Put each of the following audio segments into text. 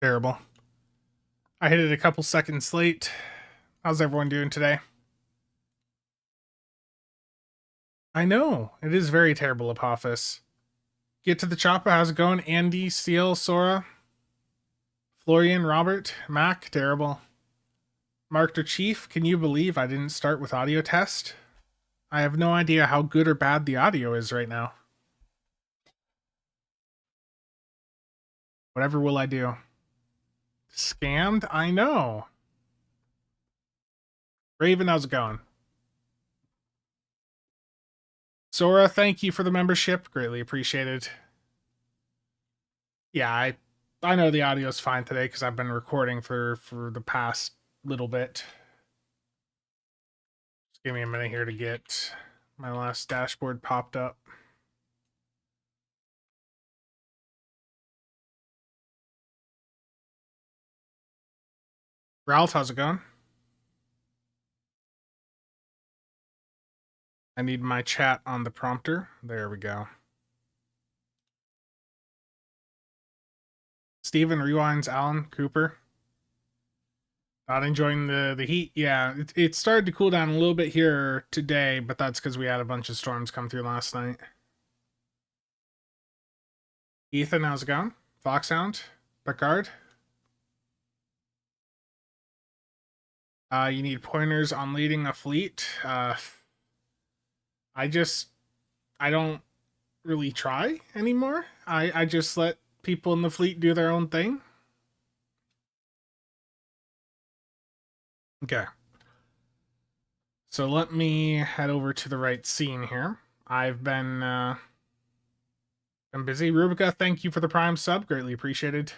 Terrible. I hit it a couple seconds late. How's everyone doing today? I know. It is very terrible, Apophis. Get to the chopper. How's it going? Andy, Steele, Sora, Florian, Robert, Mac, terrible. Marked or Chief, can you believe I didn't start with audio test? I have no idea how good or bad the audio is right now. Whatever will I do? Scammed? I know. Raven, how's it going? Sora, thank you for the membership. Greatly appreciated. Yeah, I know the audio's fine today because I've been recording for the past little bit. Just give me a minute here to get my last dashboard popped up. Ralph, how's it going? I need my chat on the prompter. There we go. Steven rewinds, Alan, Cooper. Not enjoying the heat. Yeah, it started to cool down a little bit here today, but that's because we had a bunch of storms come through last night. Ethan, how's it going? Foxhound, Picard. You need pointers on leading a fleet. I don't really try anymore. I just let people in the fleet do their own thing. Okay. So let me head over to the right scene here. I've been busy. Rubica, thank you for the Prime sub. Greatly appreciated.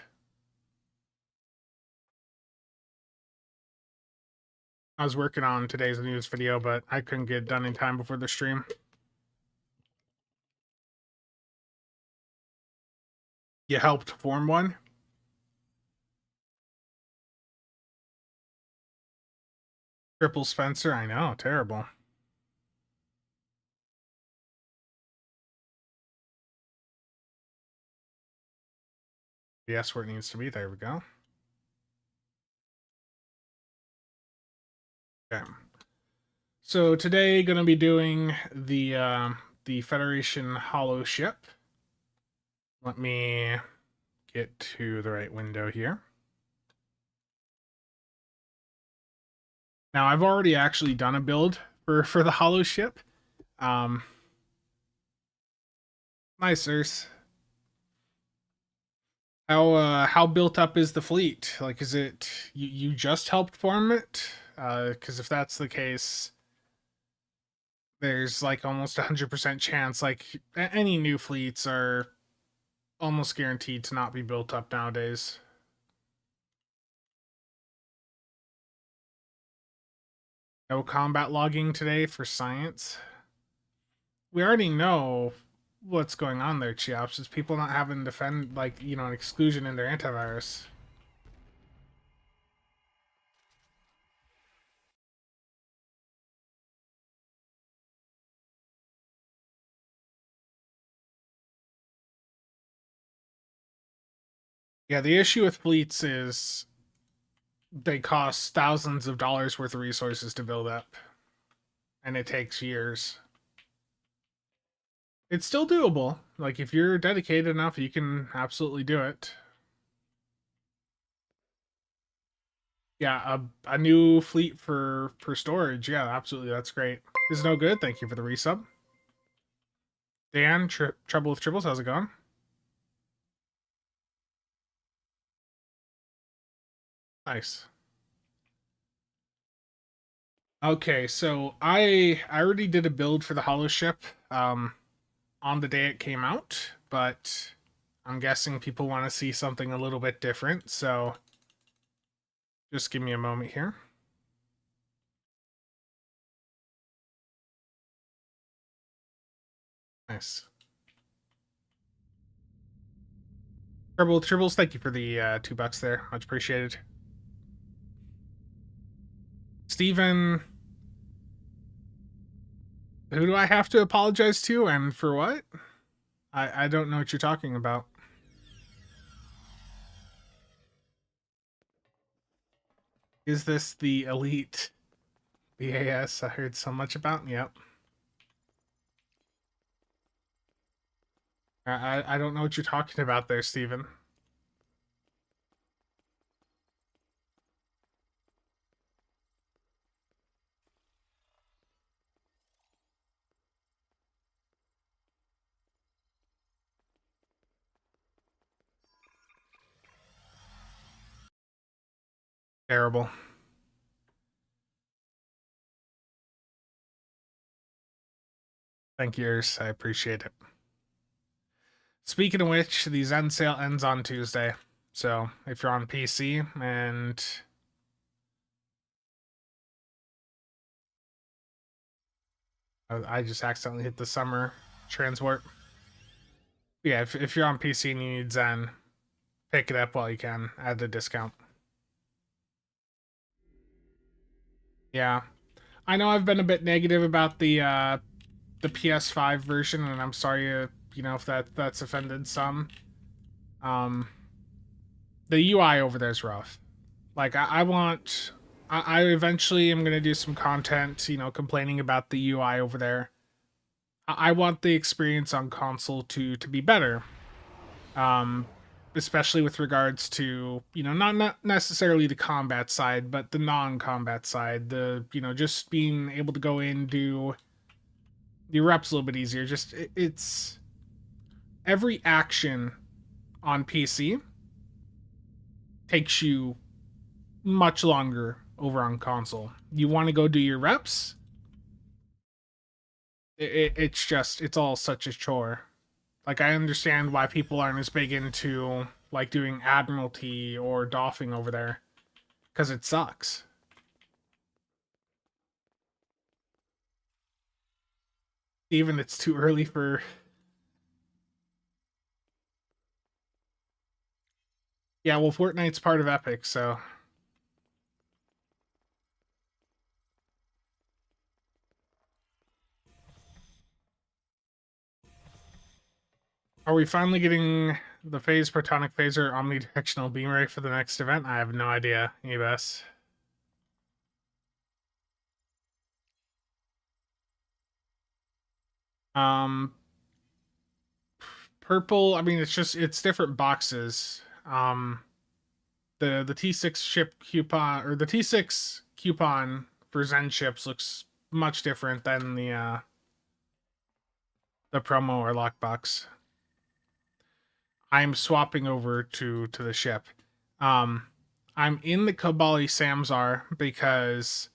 I was working on today's news video, but I couldn't get it done in time before the stream. You helped form one? Triple Spencer, I know, terrible. Yes, where it needs to be. There we go. Okay. So today, going to be doing the Federation Holoship. Let me get to the right window here. Now, I've already actually done a build for the Holoship. Nice, Earth. How built up is the fleet? Like, is it you just helped form it? Because if that's the case, there's like almost 100% chance. Like any new fleets are almost guaranteed to not be built up nowadays. No combat logging today for science. We already know what's going on there, Cheops. Is people not having defend like an exclusion in their antivirus. Yeah, the issue with fleets is they cost thousands of dollars worth of resources to build up, and it takes years. It's still doable. Like, if you're dedicated enough, you can absolutely do it. Yeah, a new fleet for storage. Yeah, absolutely. That's great. Is no good. Thank you for the resub. Dan, Trouble with Tribbles, how's it going? Nice. Okay, so I already did a build for the Holoship on the day it came out, but I'm guessing people want to see something a little bit different, so just give me a moment here. Nice. Tribbles, thank you for the $2 there. Much appreciated. Steven, who do I have to apologize to and for what? I don't know what you're talking about. Is this the elite BAS I heard so much about? Yep. I don't know what you're talking about there, Steven. Terrible. Thank yours. I appreciate it. Speaking of which, the Zen sale ends on Tuesday. So if you're on PC and I just accidentally hit the summer transport. Yeah, if you're on PC and you need Zen, pick it up while you can at the discount. Yeah. I know I've been a bit negative about the PS5 version, and I'm sorry, you know, if that's offended some. The UI over there is rough. Like I want, I eventually am gonna do some content, you know, complaining about the UI over there. I want the experience on console to be better. Um, Especially with regards to, you know, not necessarily the combat side, but the non-combat side. The, you know, just being able to go in, do the reps a little bit easier. Just it's every action on PC takes you much longer over on console. You want to go do your reps, it's just, it's all such a chore. Like, I understand why people aren't as big into like doing Admiralty or Doffing over there, because it sucks. Even it's too early for. Yeah, well, Fortnite's part of Epic, so. Are we finally getting the phase protonic phaser omnidirectional beam ray for the next event? I have no idea, Ebus. Um, Purple, I mean, it's different boxes. The T6 ship coupon, or the T6 coupon for Zen ships, looks much different than the promo or lockbox. I'm swapping over to the ship. I'm in the Kabali Samsar because,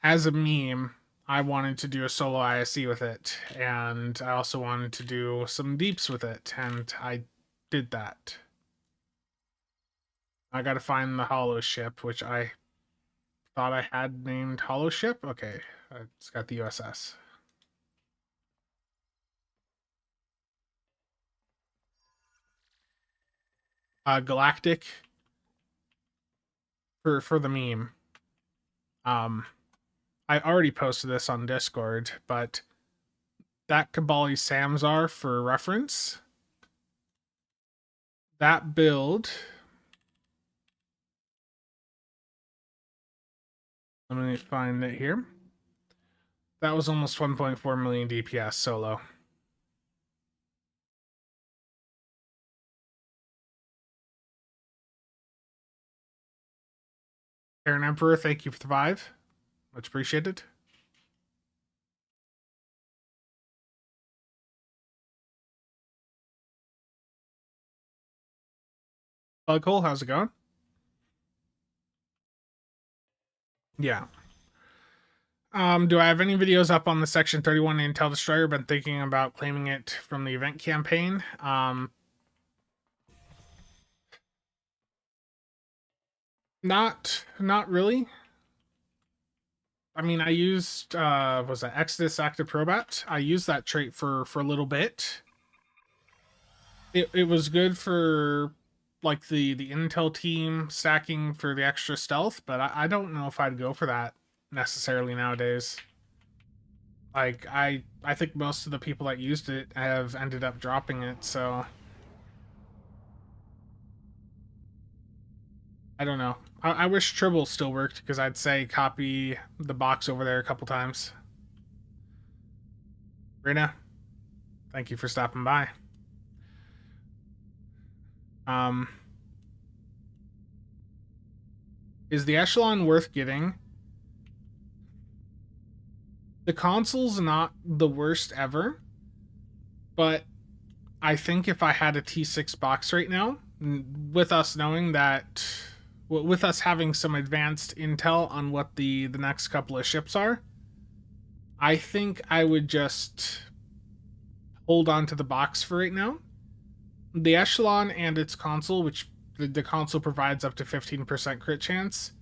as a meme, I wanted to do a solo ISE with it, and I also wanted to do some deeps with it, and I did that. I gotta find the Holoship, which I thought I had named Holoship. Okay, it's got the USS. Galactic for the meme. I already posted this on Discord, but that Kabali Samsar, for reference, that build. Let me find it here. That was almost 1.4 million DPS solo. Aaron Emperor, thank you for the 5. Much appreciated. Bughole, how's it going? Yeah. Do I have any videos up on the Section 31 Intel Destroyer? Been thinking about claiming it from the event campaign. Not really. I mean, I used was that Exodus Active Probat? I used that trait for a little bit. It was good for like the intel team stacking for the extra stealth, but I don't know if I'd go for that necessarily nowadays. Like I think most of the people that used it have ended up dropping it, so I don't know. I wish Tribble still worked, because I'd say copy the box over there a couple times. Rina, thank you for stopping by. Is the Echelon worth getting? The console's not the worst ever, but I think if I had a T6 box right now, with us knowing that, with us having some advanced intel on what the next couple of ships are, I think I would just hold on to the box for right now. The Echelon and its console, which the console provides up to 15% crit chance,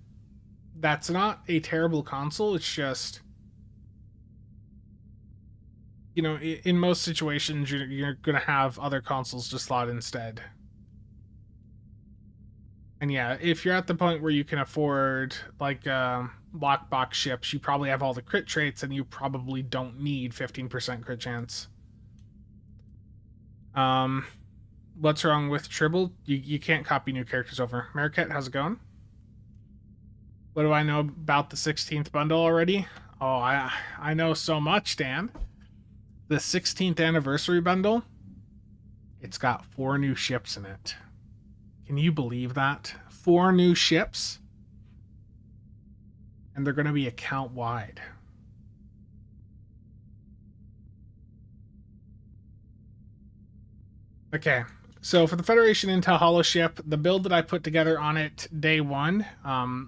that's not a terrible console. It's just, you know, in most situations, you're going to have other consoles to slot instead. And yeah, if you're at the point where you can afford, like, lockbox ships, you probably have all the crit traits, and you probably don't need 15% crit chance. What's wrong with Tribble? You can't copy new characters over. Mariquette, how's it going? What do I know about the 16th bundle already? Oh, I know so much, Dan. The 16th anniversary bundle, it's got 4 new ships in it. Can you believe that? 4 new ships? And they're going to be account wide. Okay, so for the Federation Intel Holoship, the build that I put together on it day one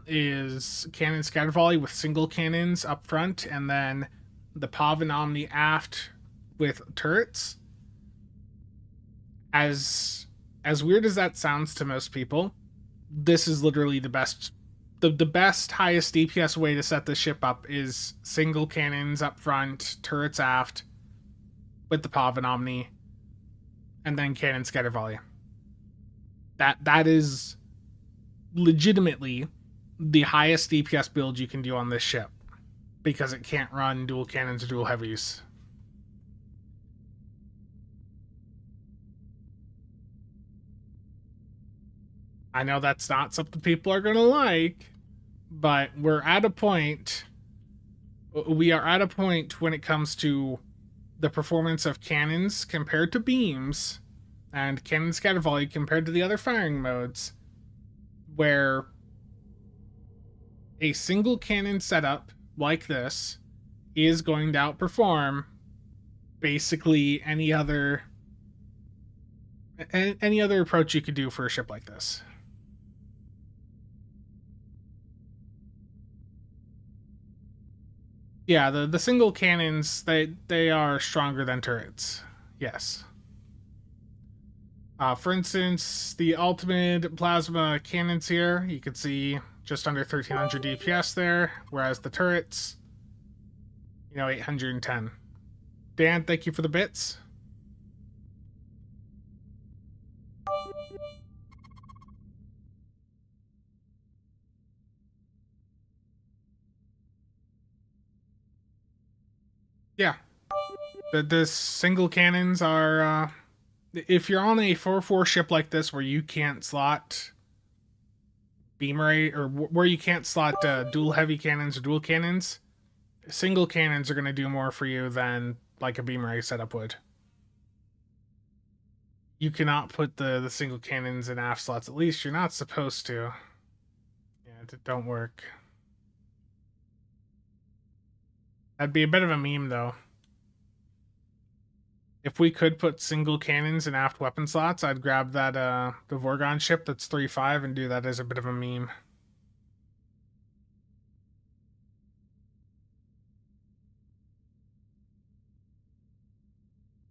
is cannon scatter volley with single cannons up front, and then the Pav and Omni aft with turrets. As weird as that sounds to most people, this is literally the best. The best, highest DPS way to set this ship up is single cannons up front, turrets aft, with the Pav and Omni, and then cannon scatter volley. That is legitimately the highest DPS build you can do on this ship, because it can't run dual cannons or dual heavies. I know that's not something people are going to like, but we're at a point. We are at a point when it comes to the performance of cannons compared to beams, and cannon scatter volley compared to the other firing modes, where a single cannon setup like this is going to outperform basically any other approach you could do for a ship like this. Yeah, the single cannons, they are stronger than turrets. Yes. For instance, the ultimate plasma cannons here, you can see just under 1300 DPS there, whereas the turrets, 810. Dan, thank you for the bits. Yeah. The single cannons are, if you're on a 4-4 ship like this where you can't slot beam ray, or where you can't slot dual heavy cannons or dual cannons, single cannons are going to do more for you than like a beam ray setup would. You cannot put the single cannons in aft slots. At least you're not supposed to. Yeah, it don't work. That'd be a bit of a meme, though. If we could put single cannons in aft weapon slots, I'd grab that the Vorgon ship that's 3-5 and do that as a bit of a meme.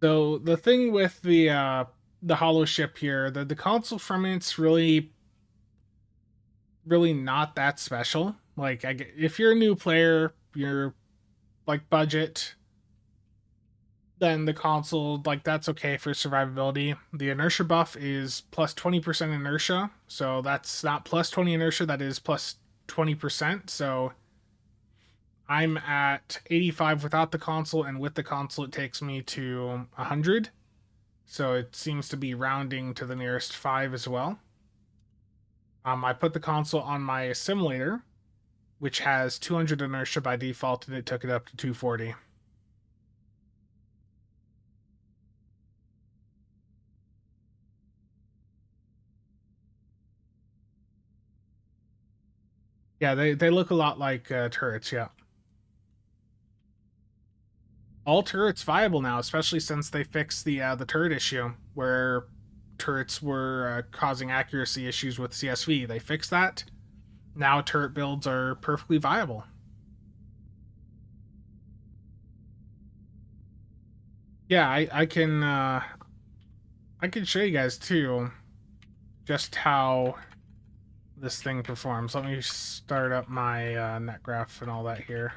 So the thing with the Holoship here, the console from it's really not that special. Like, if you're a new player, you're like budget, then the console, like, that's okay for survivability. The inertia buff is plus 20% inertia, so that's not plus 20 inertia, that is plus 20%. So I'm at 85 without the console, and with the console it takes me to 100. So it seems to be rounding to the nearest 5 as well. I put the console on my simulator, which has 200 inertia by default, and it took it up to 240. Yeah, they look a lot like turrets, yeah. All turrets viable now, especially since they fixed the turret issue, where turrets were causing accuracy issues with CSV. They fixed that. Now turret builds are perfectly viable. Yeah, I can show you guys too just how this thing performs. Let me start up my net graph and all that here.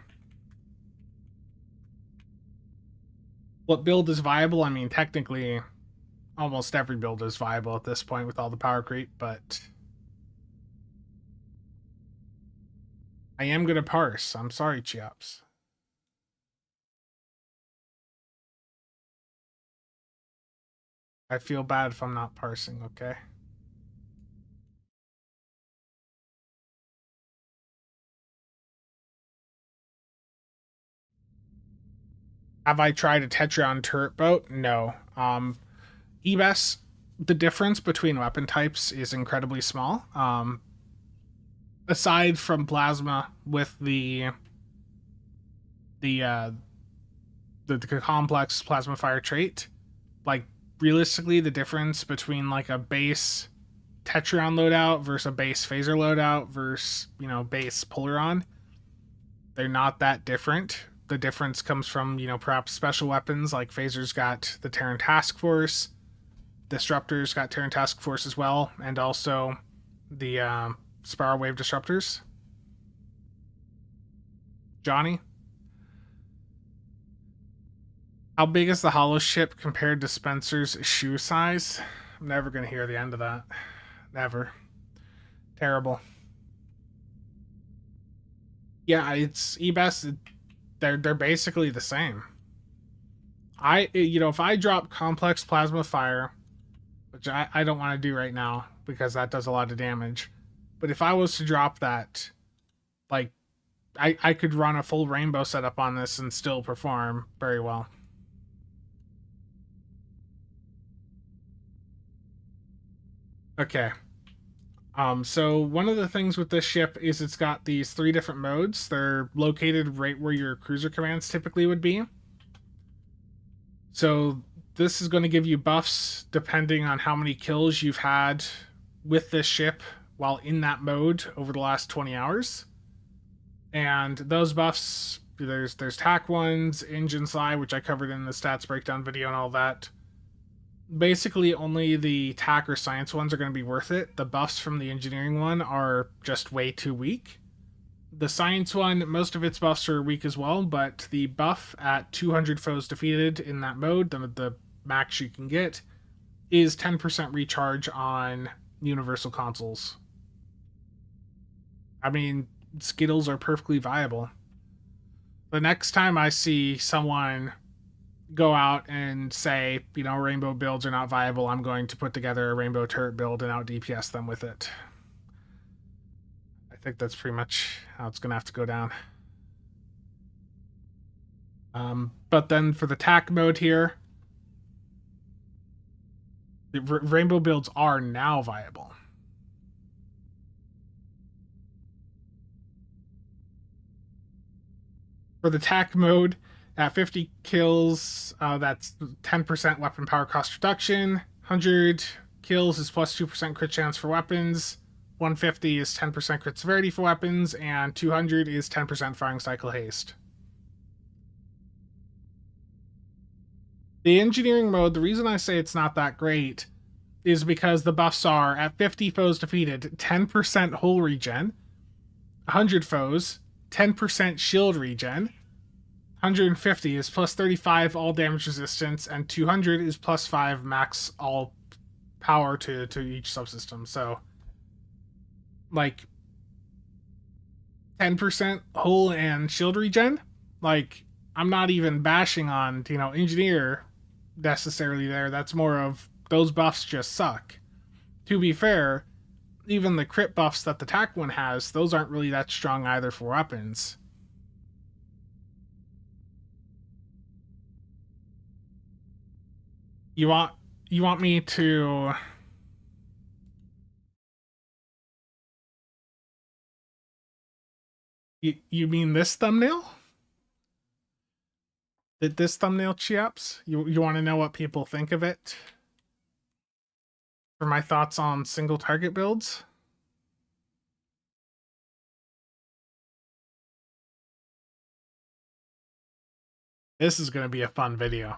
What build is viable? I mean, technically, almost every build is viable at this point with all the power creep, but I am going to parse. I'm sorry, Chiaps. I feel bad if I'm not parsing, okay? Have I tried a Tetrion turret boat? No. EBS, the difference between weapon types is incredibly small. Aside from plasma with the complex plasma fire trait, like realistically the difference between like a base Tetrion loadout versus a base phaser loadout versus, you know, base Polaron, they're not that different. The difference comes from, you know, perhaps special weapons like phasers got the Terran Task Force, disruptors got Terran Task Force as well, and also the spiral wave disruptors. Johnny, how big is the Holoship compared to Spencer's shoe size? I'm never gonna hear the end of that. Never. Terrible. Yeah, it's EBS. They're basically the same. If I drop complex plasma fire, which I don't want to do right now because that does a lot of damage, but if I was to drop that, like, I could run a full rainbow setup on this and still perform very well. Okay. So one of the things with this ship is it's got these 3 different modes. They're located right where your cruiser commands typically would be. So this is going to give you buffs depending on how many kills you've had with this ship while in that mode over the last 20 hours. And those buffs, there's TAC ones, engine side, which I covered in the stats breakdown video and all that. Basically, only the TAC or science ones are going to be worth it. The buffs from the engineering one are just way too weak. The science one, most of its buffs are weak as well, but the buff at 200 foes defeated in that mode, the max you can get, is 10% recharge on universal consoles. I mean, Skittles are perfectly viable. The next time I see someone go out and say, you know, rainbow builds are not viable, I'm going to put together a rainbow turret build and out DPS them with it. I think that's pretty much how it's going to have to go down. But then for the TAC mode here, the rainbow builds are now viable. For the TAC mode, at 50 kills, that's 10% weapon power cost reduction. 100 kills is plus 2% crit chance for weapons. 150 is 10% crit severity for weapons. And 200 is 10% firing cycle haste. The engineering mode, the reason I say it's not that great is because the buffs are at 50 foes defeated, 10% hull regen. 100 foes, 10% shield regen. 150 is plus 35 all damage resistance, and 200 is plus 5 max all power to each subsystem. So, like, 10% hull and shield regen. Like, I'm not even bashing on, you know, engineer necessarily there. That's more of those buffs just suck. To be fair, even the crit buffs that the attack one has, those aren't really that strong either for weapons. You want me to... You mean this thumbnail? This thumbnail, Chiaps? You want to know what people think of it? For my thoughts on single target builds? This is going to be a fun video.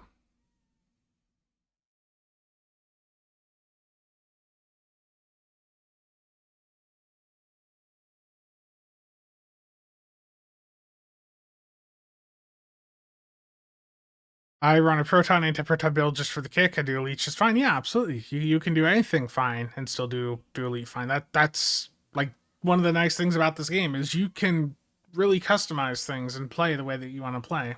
I run a proton anti-proton build just for the kick. I do elite just fine. Yeah, absolutely. You can do anything fine and still do elite fine. That's like one of the nice things about this game is you can really customize things and play the way that you want to play.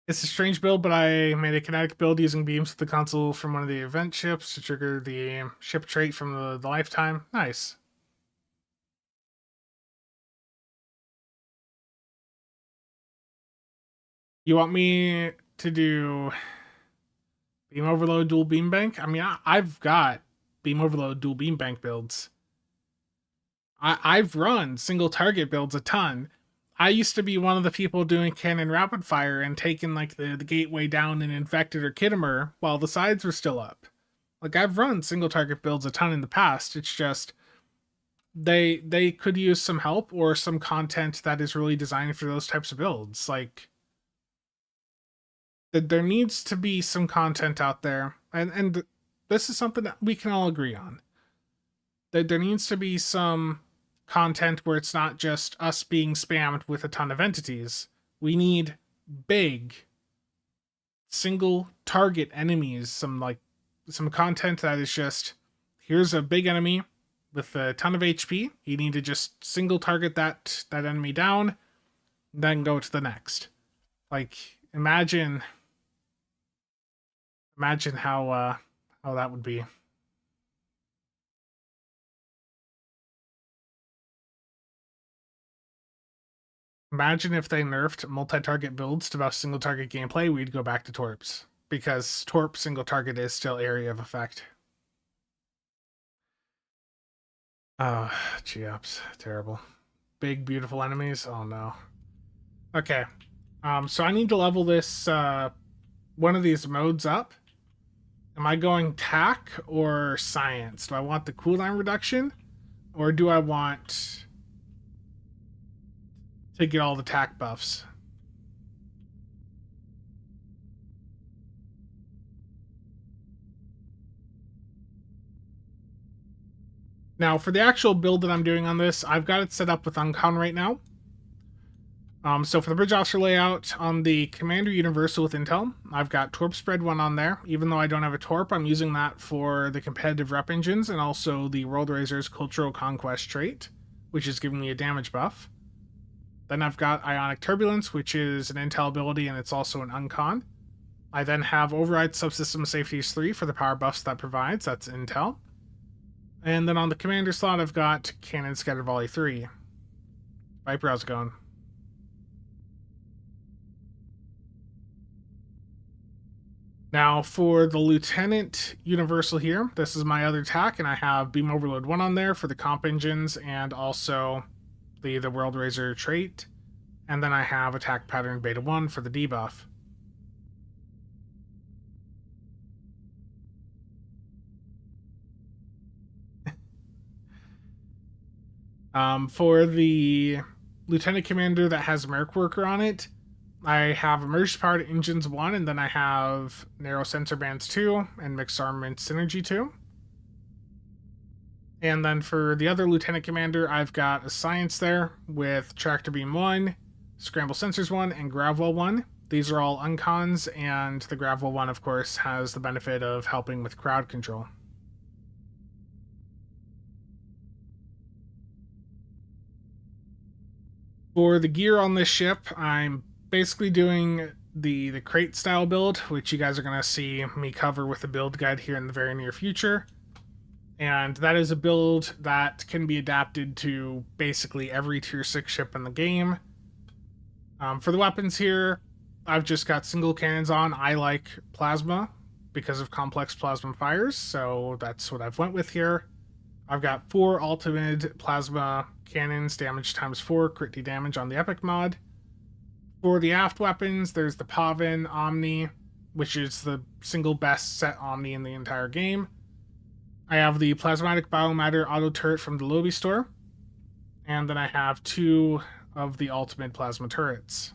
It's a strange build, but I made a kinetic build using beams with the console from one of the event ships to trigger the ship trait from the lifetime. Nice. You want me to do beam overload dual beam bank? I mean, I've got beam overload dual beam bank builds. I've run single target builds a ton. I used to be one of the people doing cannon rapid fire and taking like the gateway down in infected or Kittimer while the sides were still up. Like I've run single target builds a ton in the past. It's just they could use some help or some content that is really designed for those types of builds. Like there needs to be some content out there, and this is something that we can all agree on. That there needs to be some content where it's not just us being spammed with a ton of entities. We need big single target enemies, some content that is just here's a big enemy with a ton of HP. You need to just single target that enemy down, then go to the next. Like imagine how that would be. Imagine if they nerfed multi-target builds to about single-target gameplay, we'd go back to Torps. Because Torp single-target is still area of effect. Oh, Geops. Terrible. Big, beautiful enemies? Oh, no. Okay. So I need to level this, one of these modes up. Am I going TAC or Science? Do I want the cooldown reduction? Or do I want to get all the TAC buffs? Now, for the actual build that I'm doing on this, I've got it set up with Uncon right now. So for the Bridge Officer layout, on the Commander Universal with Intel, I've got Torp Spread 1 on there. Even though I don't have a Torp, I'm using that for the competitive rep engines and also the World Razor's Cultural Conquest trait, which is giving me a damage buff. Then I've got Ionic Turbulence, which is an Intel ability and it's also an Uncon. I then have Override Subsystem Safeties 3 for the power buffs that provides, that's Intel. And then on the Commander slot, I've got Cannon Scatter Volley 3. Viper, how's it going? Now, for the Lieutenant Universal here, this is my other TAC, and I have Beam Overload 1 on there for the comp engines and also the World Razor trait. And then I have Attack Pattern Beta 1 for the debuff. For the Lieutenant Commander that has Merc Worker on it, I have Emerged Powered Engines 1, and then I have Narrow Sensor Bands 2 and Mixed Armament Synergy 2. And then for the other Lieutenant Commander, I've got a Science there with Tractor Beam 1, Scramble Sensors 1, and Gravwell 1. These are all Uncons, and the Gravwell 1, of course, has the benefit of helping with crowd control. For the gear on this ship, I'm basically doing the crate style build, which you guys are going to see me cover with a build guide here in the very near future. And that is a build that can be adapted to basically every tier 6 ship in the game. For the weapons here, I've just got single cannons on. I like plasma because of complex plasma fires, so that's what I've went with here. I've got 4 ultimate plasma cannons, damage times 4, crit D damage on the epic mod. For the aft weapons, there's the Pavin Omni, which is the single best set Omni in the entire game. I have the Plasmatic Biomatter Auto Turret from the Lobby store. And then I have 2 of the ultimate plasma turrets.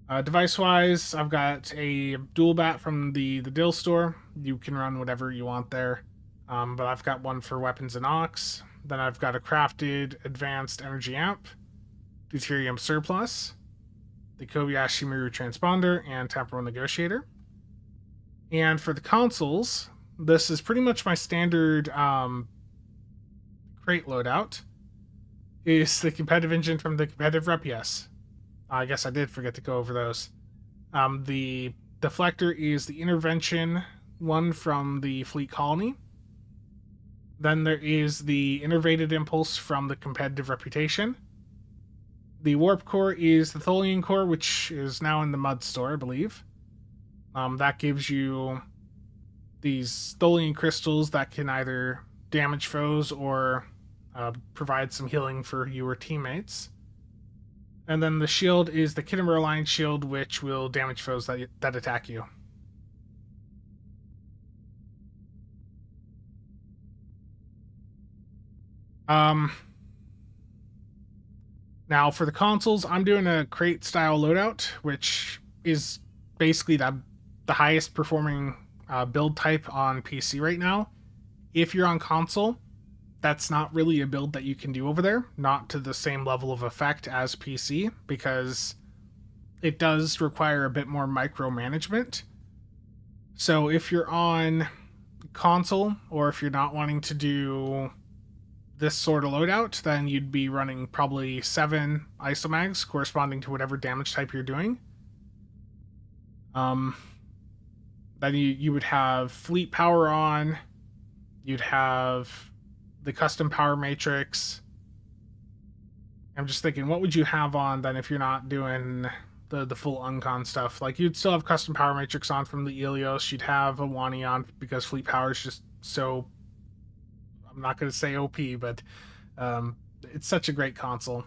Device-wise, I've got a dual bat from the Dill store. You can run whatever you want there. But I've got one for weapons and ox. Then I've got a crafted advanced energy amp, deuterium surplus, the Kobayashi Miru transponder, and temporal negotiator. And for the consoles, this is pretty much my standard crate loadout. Is the competitive engine from the competitive rep? Yes. I guess I did forget to go over those. The deflector is the intervention one from the Fleet Colony. Then there is the innervated impulse from the competitive reputation. The warp core is the Tholian core, which is now in the mud store, I believe. That gives you these Tholian crystals that can either damage foes or provide some healing for your teammates. And then the shield is the Kittimer Alliance shield, which will damage foes that attack you. Now for the consoles, I'm doing a crate style loadout, which is basically the highest performing build type on PC right now. If you're on console, that's not really a build that you can do over there, not to the same level of effect as PC, because it does require a bit more micromanagement. So if you're on console, or if you're not wanting to do this sort of loadout, then you'd be running probably 7 isomags corresponding to whatever damage type you're doing. Then you would have fleet power on, you'd have the custom power matrix. I'm just thinking, what would you have on then if you're not doing the full uncon stuff? Like, you'd still have custom power matrix on from the Ilios, you'd have a Wani on because fleet power is just so, I'm not going to say OP, but it's such a great console.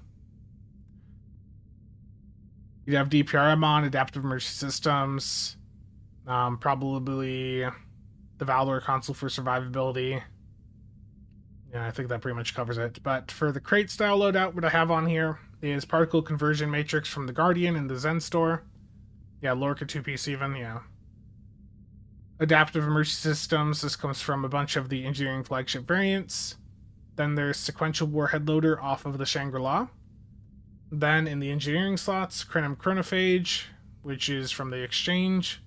You'd have DPRM on, Adaptive Emergency Systems, probably the Valor console for survivability. Yeah, I think that pretty much covers it. But for the crate style loadout, what I have on here is Particle Conversion Matrix from the Guardian in the Zen store. Yeah, Lorca 2-piece even, yeah. Adaptive Emergency Systems, this comes from a bunch of the engineering flagship variants. Then there's Sequential Warhead Loader off of the Shangri-La. Then in the engineering slots, Crenum Chronophage, which is from the Exchange.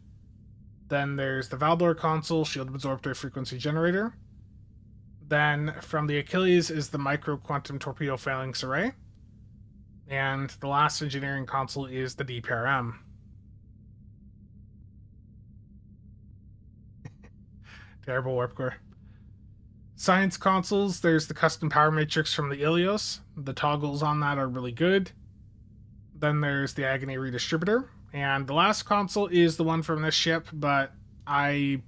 Then there's the Valdor console, Shield Absorptor Frequency Generator. Then from the Achilles is the Micro Quantum Torpedo Phalanx Array. And the last engineering console is the DPRM. Terrible warp core. Science consoles, there's the custom power matrix from the Ilios. The toggles on that are really good. Then there's the Agony Redistributor. And the last console is the one from this ship, but I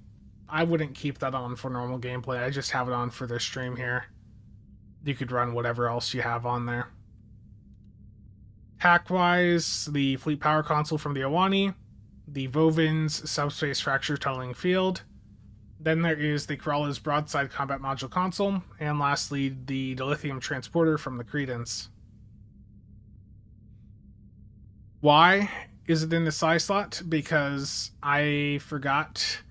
wouldn't keep that on for normal gameplay. I just have it on for this stream here. You could run whatever else you have on there. Hack-wise, the Fleet Power console from the Awani, the Vovin's Subspace Fracture Tunneling Field. Then there is the Corolla's Broadside Combat Module console, and lastly, the Dilithium Transporter from the Credence. Why is it in the size slot? Because I forgot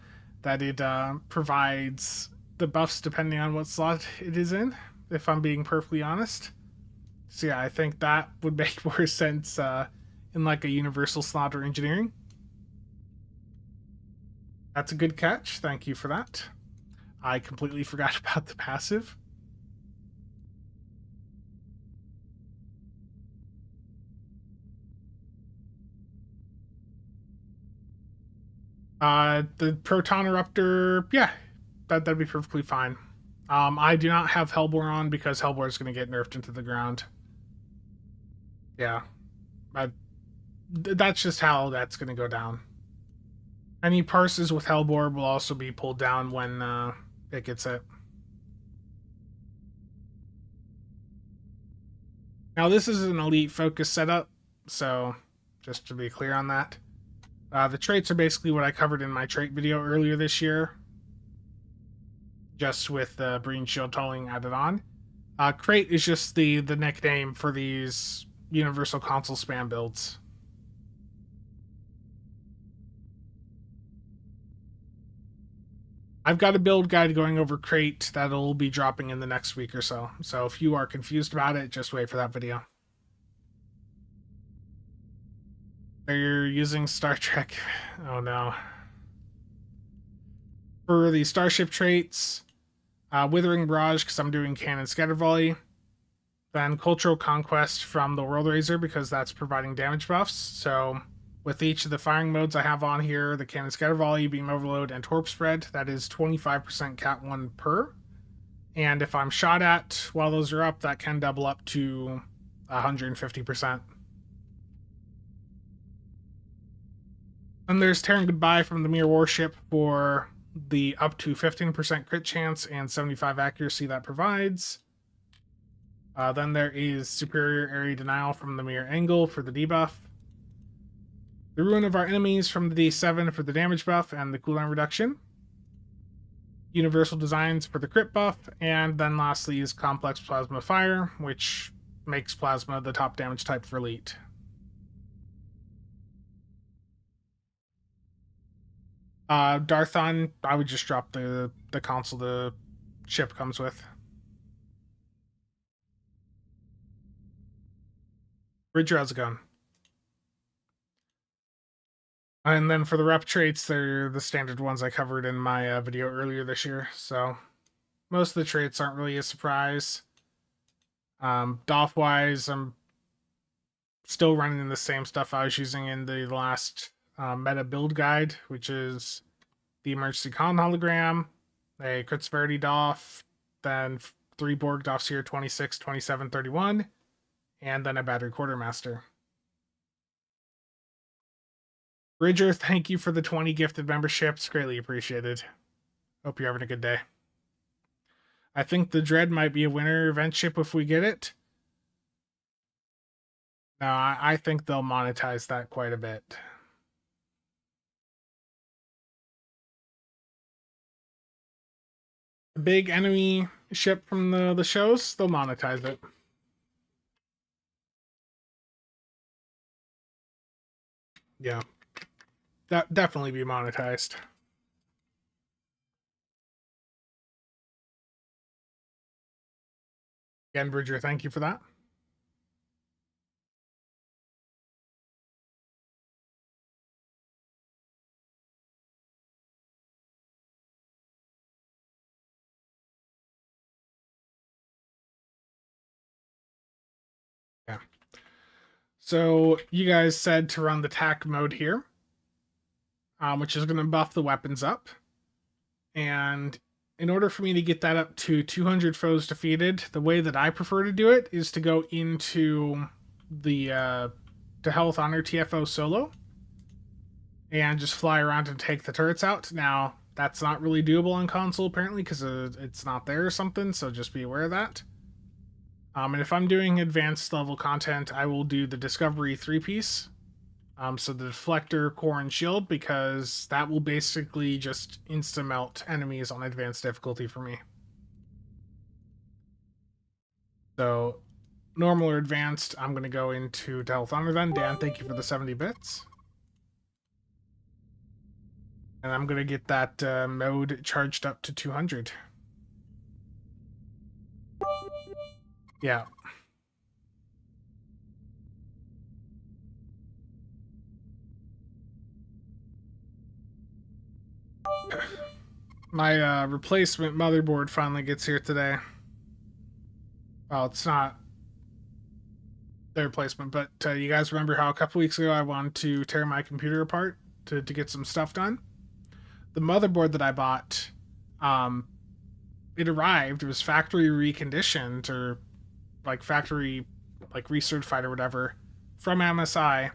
that it provides the buffs depending on what slot it is in, if I'm being perfectly honest. So yeah, I think that would make more sense in like a universal slot or engineering. That's a good catch. Thank you for that. I completely forgot about the passive. The Proton Eruptor, yeah, that'd be perfectly fine. I do not have Hellbore on because Hellbore is going to get nerfed into the ground. Yeah, that's just how that's going to go down. Any parses with Hellbore will also be pulled down when it gets hit. Now, this is an elite focus setup, so just to be clear on that. The traits are basically what I covered in my trait video earlier this year, just with Breen Shield Tolling added on. Crate is just the nickname for these Universal Console spam builds. I've got a build guide going over Crate that'll be dropping in the next week or so. So if you are confused about it, just wait for that video. They're using Star Trek. Oh no. For the Starship traits, Withering Barrage, because I'm doing Cannon Scatter Volley. Then Cultural Conquest from the World Razor, because that's providing damage buffs. So with each of the firing modes I have on here, the Cannon Scatter Volley, Beam Overload, and Torp Spread, that is 25% Cat 1 per. And if I'm shot at while those are up, that can double up to 150%. And there's Tearing Goodbye from the Mirror Warship for the up to 15% crit chance and 75 accuracy that provides. Then there is Superior Area Denial from the Mirror Angle for the debuff. The Ruin of Our Enemies from the D7 for the damage buff and the cooldown reduction. Universal Designs for the crit buff. And then lastly is Complex Plasma Fire, which makes Plasma the top damage type for Elite. Darthon, I would just drop the console the ship comes with. Bridger, how's it going? And then for the rep traits, they're the standard ones I covered in my video earlier this year. So most of the traits aren't really a surprise. Doff-wise, I'm still running the same stuff I was using in the last meta build guide, which is the Emergency Con hologram, a crit severity Doff, then 3 Borg Doffs here, 26, 27, 31, and then a Battery Quartermaster. Bridger, thank you for the 20 gifted memberships. Greatly appreciated. Hope you're having a good day. I think the Dread might be a winner event ship if we get it. No, I think they'll monetize that quite a bit. The big enemy ship from the shows, they'll monetize it. Yeah. That definitely be monetized. Again, Bridger, thank you for that. Yeah. So you guys said to run the tack mode here, which is going to buff the weapons up. And in order for me to get that up to 200 foes defeated, the way that I prefer to do it is to go into the to Health Honor TFO solo and just fly around and take the turrets out. Now, that's not really doable on console apparently because it's not there or something, so just be aware of that. And if I'm doing advanced level content, I will do the Discovery 3-piece. So the Deflector, Core, and Shield, because that will basically just insta-melt enemies on advanced difficulty for me. So, normal or advanced, I'm going to go into Health Honor then. Dan, thank you for the 70 bits. And I'm going to get that mode charged up to 200. Yeah. My replacement motherboard finally gets here today. Well, it's not the replacement, but you guys remember how a couple weeks ago I wanted to tear my computer apart to get some stuff done? the motherboard that I bought, it arrived. It was factory reconditioned or like factory like recertified or whatever from MSI.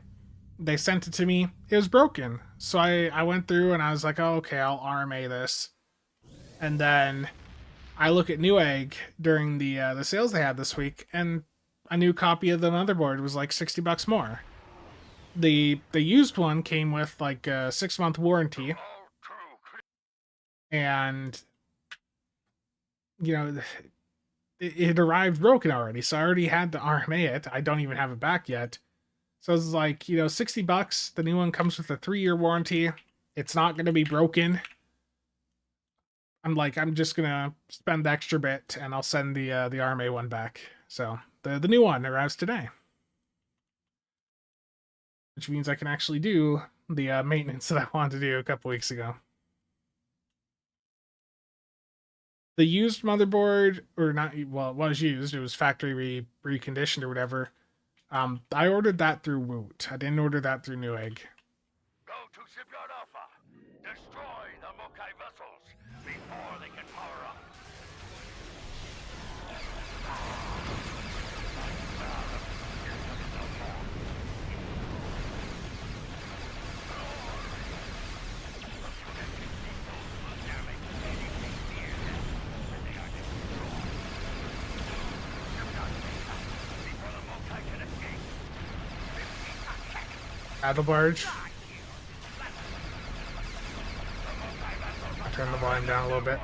They sent it to me. It was broken. So I went through and I was like, oh, okay, I'll RMA this. And then I look at Newegg during the sales they had this week, and a new copy of the motherboard was like $60 more. The used one came with like a 6-month warranty, and you know it arrived broken already, so I already had to RMA it. I don't even have it back yet. So it's like, $60. The new one comes with a 3-year warranty. It's not going to be broken. I'm just going to spend the extra bit and I'll send the RMA one back. So the new one arrives today. Which means I can actually do the maintenance that I wanted to do a couple weeks ago. The used motherboard, or not, well, it was used. It was factory reconditioned or whatever. I ordered that through Woot. I didn't order that through Newegg. Go to Shipyard Alpha. Destroy the Mokai vessels before they can power up. Battle barge. Turn the volume down a little bit.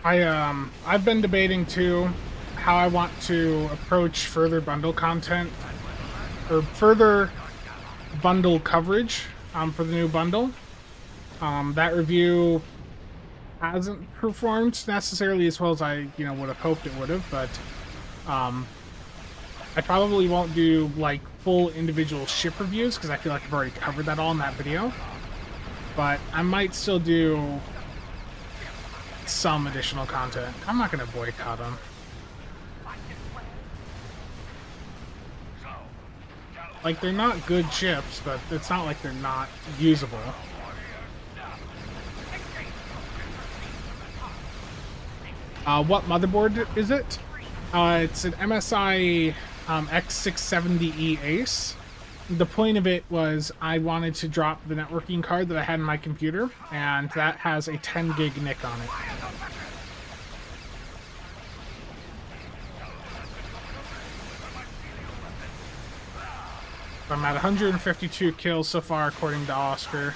I've been debating too how I want to approach further bundle content or further bundle coverage for the new bundle. That review hasn't performed necessarily as well as I would have hoped it would have, but I probably won't do like full individual ship reviews because I feel like I've already covered that all in that video. But I might still do some additional content. I'm not going to boycott them. Like, they're not good chips, but it's not like they're not usable. What motherboard is it? It's an MSI X670E Ace. The point of it was I wanted to drop the networking card that I had in my computer, and that has a 10 gig NIC on it. I'm at 152 kills so far, according to Oscar.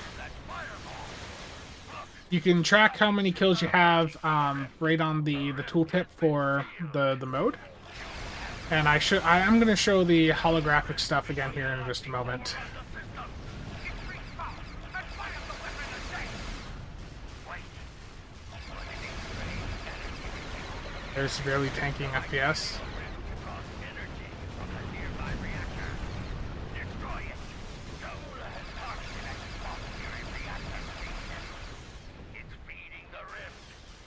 You can track how many kills you have right on the tooltip for the mode. And I'm going to show the holographic stuff again here in just a moment. There's severely tanking FPS.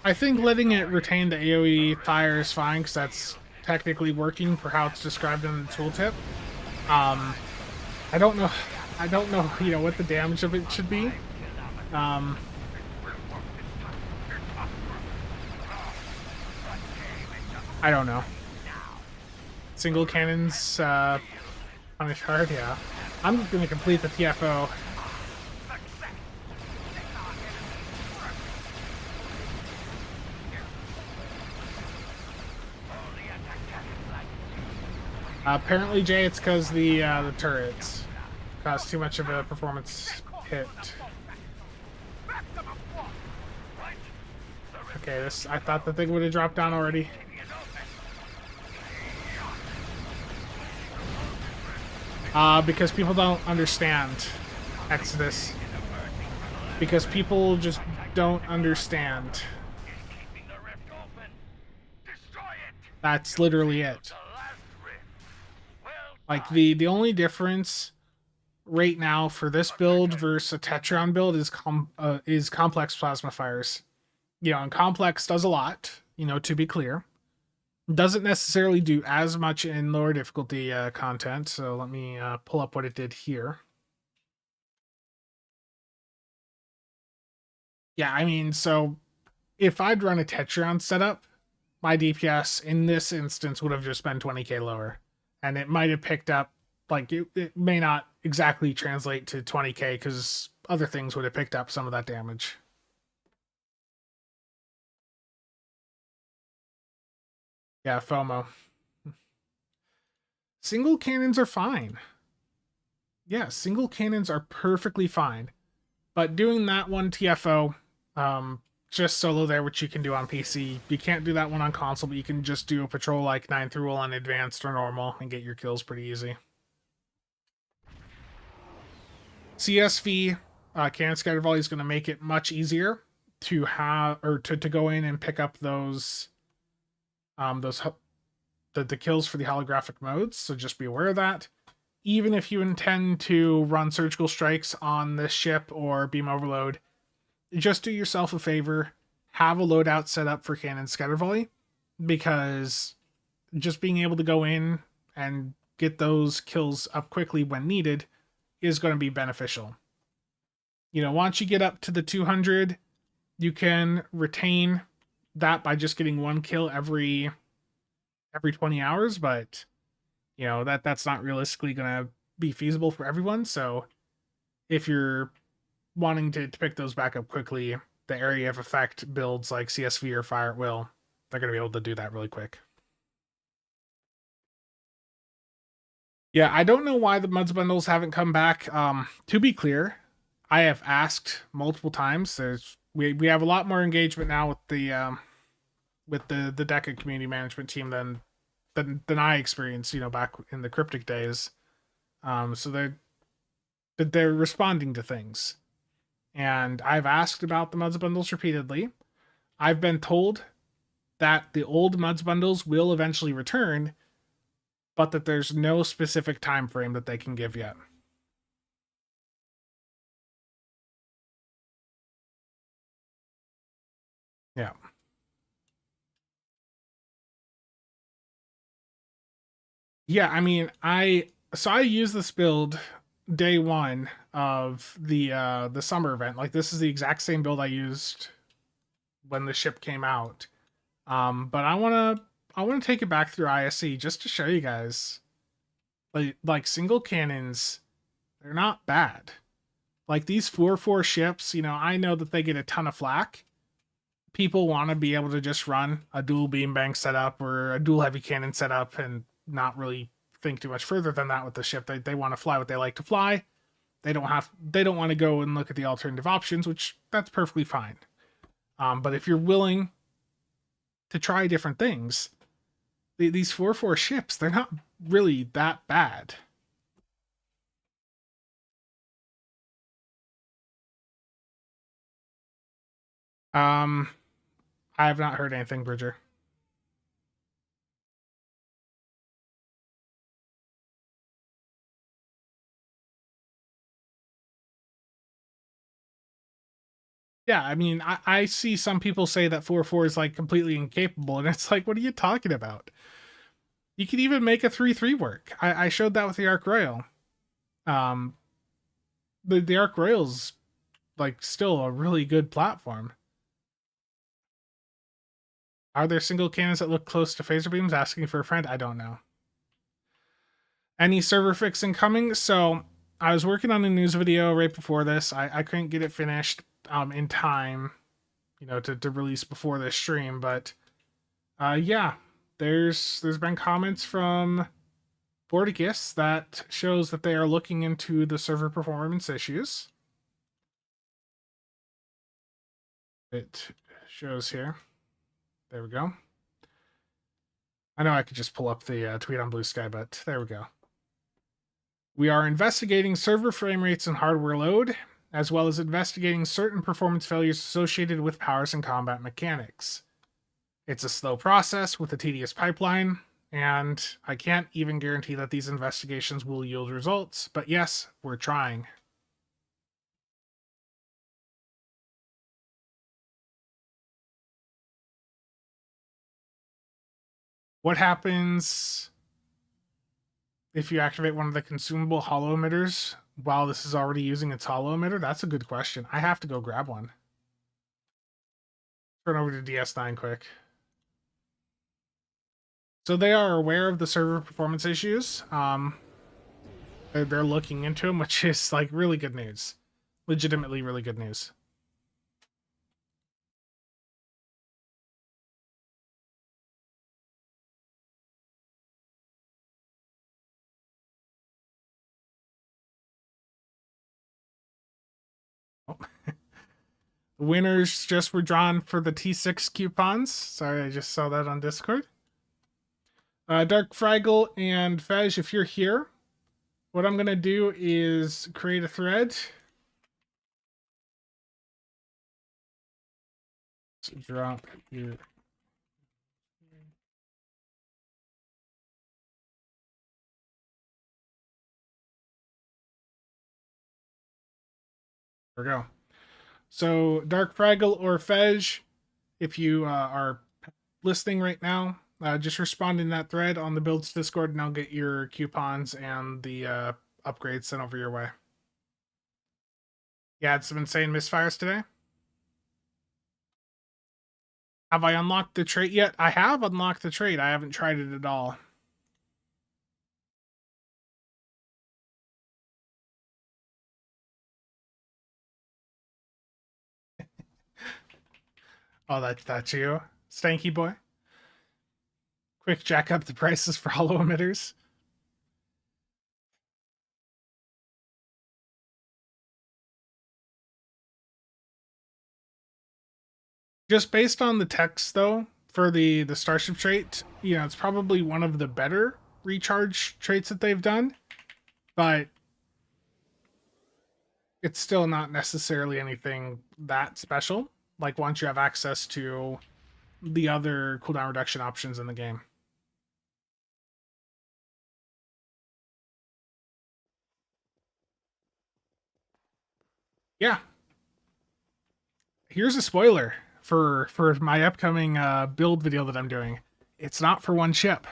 I think letting it retain the AoE fire is fine because that's technically working for how it's described in the tooltip. I don't know, what the damage of it should be. I don't know. Single cannons punish hard, yeah. I'm just gonna complete the TFO. Apparently, Jay, it's because the turrets caused too much of a performance hit. Okay, I thought the thing would have dropped down already. Because people don't understand Exodus. Because people just don't understand. That's literally it. Like, the only difference right now for this build versus a Tetron build is complex plasma fires. You know, and complex does a lot. You know, to be clear, doesn't necessarily do as much in lower difficulty content. So let me pull up what it did here. Yeah, I mean, so if I'd run a Tetron setup, my DPS in this instance would have just been 20k lower, and it might have picked up, like, it may not exactly translate to 20k because other things would have picked up some of that damage. Yeah, FOMO. Single cannons are fine. Yeah, single cannons are perfectly fine. But doing that one TFO, just solo there, which you can do on PC. You can't do that one on console, but you can just do a patrol like 9 through roll on advanced or normal and get your kills pretty easy. CSV, cannon scatter volley, is going to make it much easier to have, or to go in and pick up those the kills for the holographic modes. So just be aware of that. Even if you intend to run surgical strikes on this ship or beam overload, just do yourself a favor, have a loadout set up for cannon scatter volley, because just being able to go in and get those kills up quickly when needed is going to be beneficial. You know, once you get up to the 200, you can retain that by just getting one kill every 20 hours, but you know, that's not realistically going to be feasible for everyone. So if you're wanting to pick those back up quickly, the area of effect builds like CSV or Fire at Will, they're going to be able to do that really quick. Yeah, I don't know why the Muds bundles haven't come back. To be clear, I have asked multiple times. We have a lot more engagement now with the Deca community management team than I experienced, you know, back in the cryptic days. So they're responding to things. And I've asked about the Muds bundles repeatedly. I've been told that the old Muds bundles will eventually return, but that there's no specific time frame that they can give yet. Yeah. Yeah, I mean, I use this build day one of the summer event. Like, this is the exact same build I used when the ship came out. But I wanna take it back through ISC just to show you guys, like single cannons, they're not bad. Like these 4/4 ships, you know, I know that they get a ton of flack. People want to be able to just run a dual beam bank setup or a dual heavy cannon setup and not really think too much further than that with the ship. They want to fly what they like to fly. They don't want to go and look at the alternative options, which that's perfectly fine. But if you're willing to try different things, these 4/4 ships, they're not really that bad. I have not heard anything, Bridger. Yeah, I mean, I see some people say that 4/4 is like completely incapable, and it's like, what are you talking about? You could even make a 3/3 work. I showed that with the Arc Royal. Um, the Arc Royal's like still a really good platform. Are there single cannons that look close to phaser beams? Asking for a friend? I don't know. Any server fixing coming? So I was working on a news video right before this. I couldn't get it finished in time, you know, to release before this stream, but yeah, there's been comments from Borticus that shows that they are looking into the server performance issues. It shows here. There we go. I know I could just pull up the tweet on Blue Sky, but there we go. We are investigating server frame rates and hardware load, as well as investigating certain performance failures associated with powers and combat mechanics. It's a slow process with a tedious pipeline, And I can't even guarantee that these investigations will yield results, but yes, we're trying. What happens if you activate one of the consumable holo emitters while this is already using its holo emitter? That's a good question. I have to go grab one. Turn over to DS9 quick. So they are aware of the server performance issues. They're looking into them, which is like really good news. Legitimately really good news. Oh. The winners just were drawn for the T6 coupons. Sorry, I just saw that on Discord. Dark Fraggle and Fej, if you're here, what I'm going to do is create a thread. Let's drop your... There we go. So, Dark Fraggle or Fej, if you are listening right now, just respond in that thread on the Builds Discord, and I'll get your coupons and the upgrades sent over your way. Yeah, it's some insane misfires today. Have I unlocked the trait yet? I have unlocked the trait. I haven't tried it at all. Oh, that's you, Stanky boy. Quick jack up the prices for holo emitters. Just based on the text, though, for the Starship trait, you know, it's probably one of the better recharge traits that they've done, but it's still not necessarily anything that special. Like once you have access to the other cooldown reduction options in the game. Yeah. Here's a spoiler for my upcoming build video that I'm doing. It's not for one ship.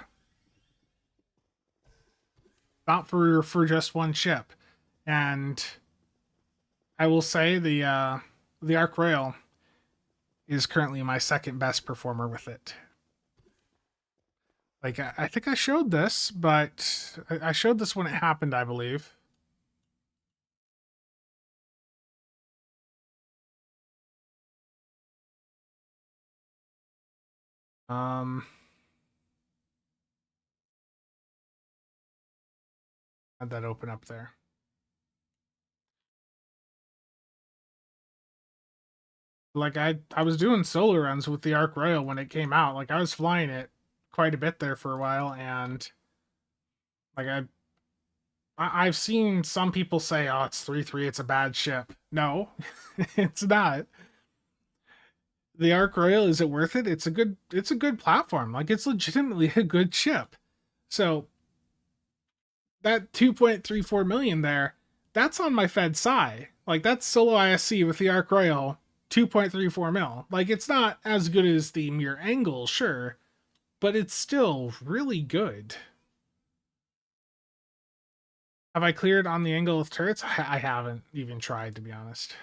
Not for just one ship. And I will say the Arc Royal is currently my second best performer with it. Like I think I showed this, but I showed this when it happened, I believe. Um, had that open up there. Like I was doing solo runs with the Arc Royal when it came out. Like I was flying it quite a bit there for a while, and like I've seen some people say, "Oh, it's 3-3, it's a bad ship." No, it's not. The Arc Royal, is it worth it? It's a good platform. Like it's legitimately a good ship. So that 2.34 million there, that's on my Fed Psi. Like that's solo ISC with the Arc Royal, 2.34 mil. Like it's not as good as the Mere Angle, sure, but it's still really good. Have I cleared on the angle with turrets? I haven't even tried, to be honest.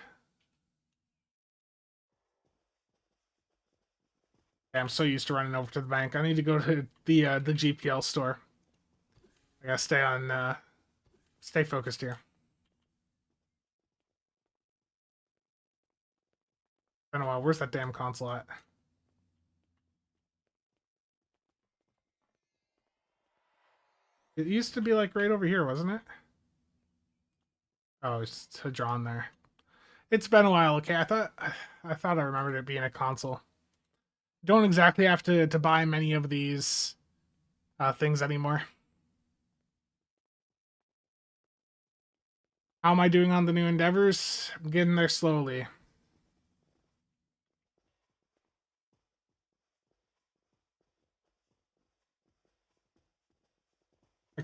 I'm so used to running over to the bank. I need to go to the GPL store. I gotta stay focused here. Been a while. Where's that damn console at? It used to be like right over here, wasn't it? Oh, it's drawn there. It's been a while. Okay, I thought I remembered it being a console. Don't exactly have to buy many of these things anymore. How am I doing on the new endeavors? I'm getting there slowly.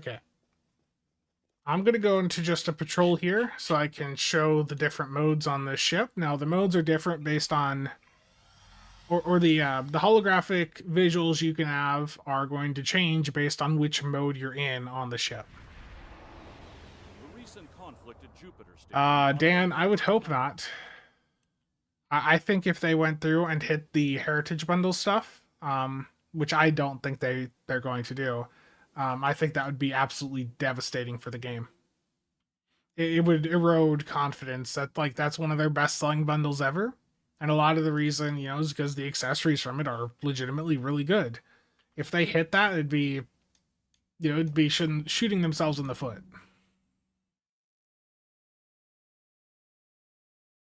Okay. I'm going to go into just a patrol here so I can show the different modes on this ship. Now, the modes are different based on... Or the holographic visuals you can have are going to change based on which mode you're in on the ship. The recent conflict at Jupiter Station. Dan, I would hope not. I think if they went through and hit the Heritage Bundle stuff, which I don't think they're going to do, I think that would be absolutely devastating for the game. It would erode confidence. That's one of their best selling bundles ever, and a lot of the reason, is because the accessories from it are legitimately really good. If they hit that, it'd be shooting themselves in the foot.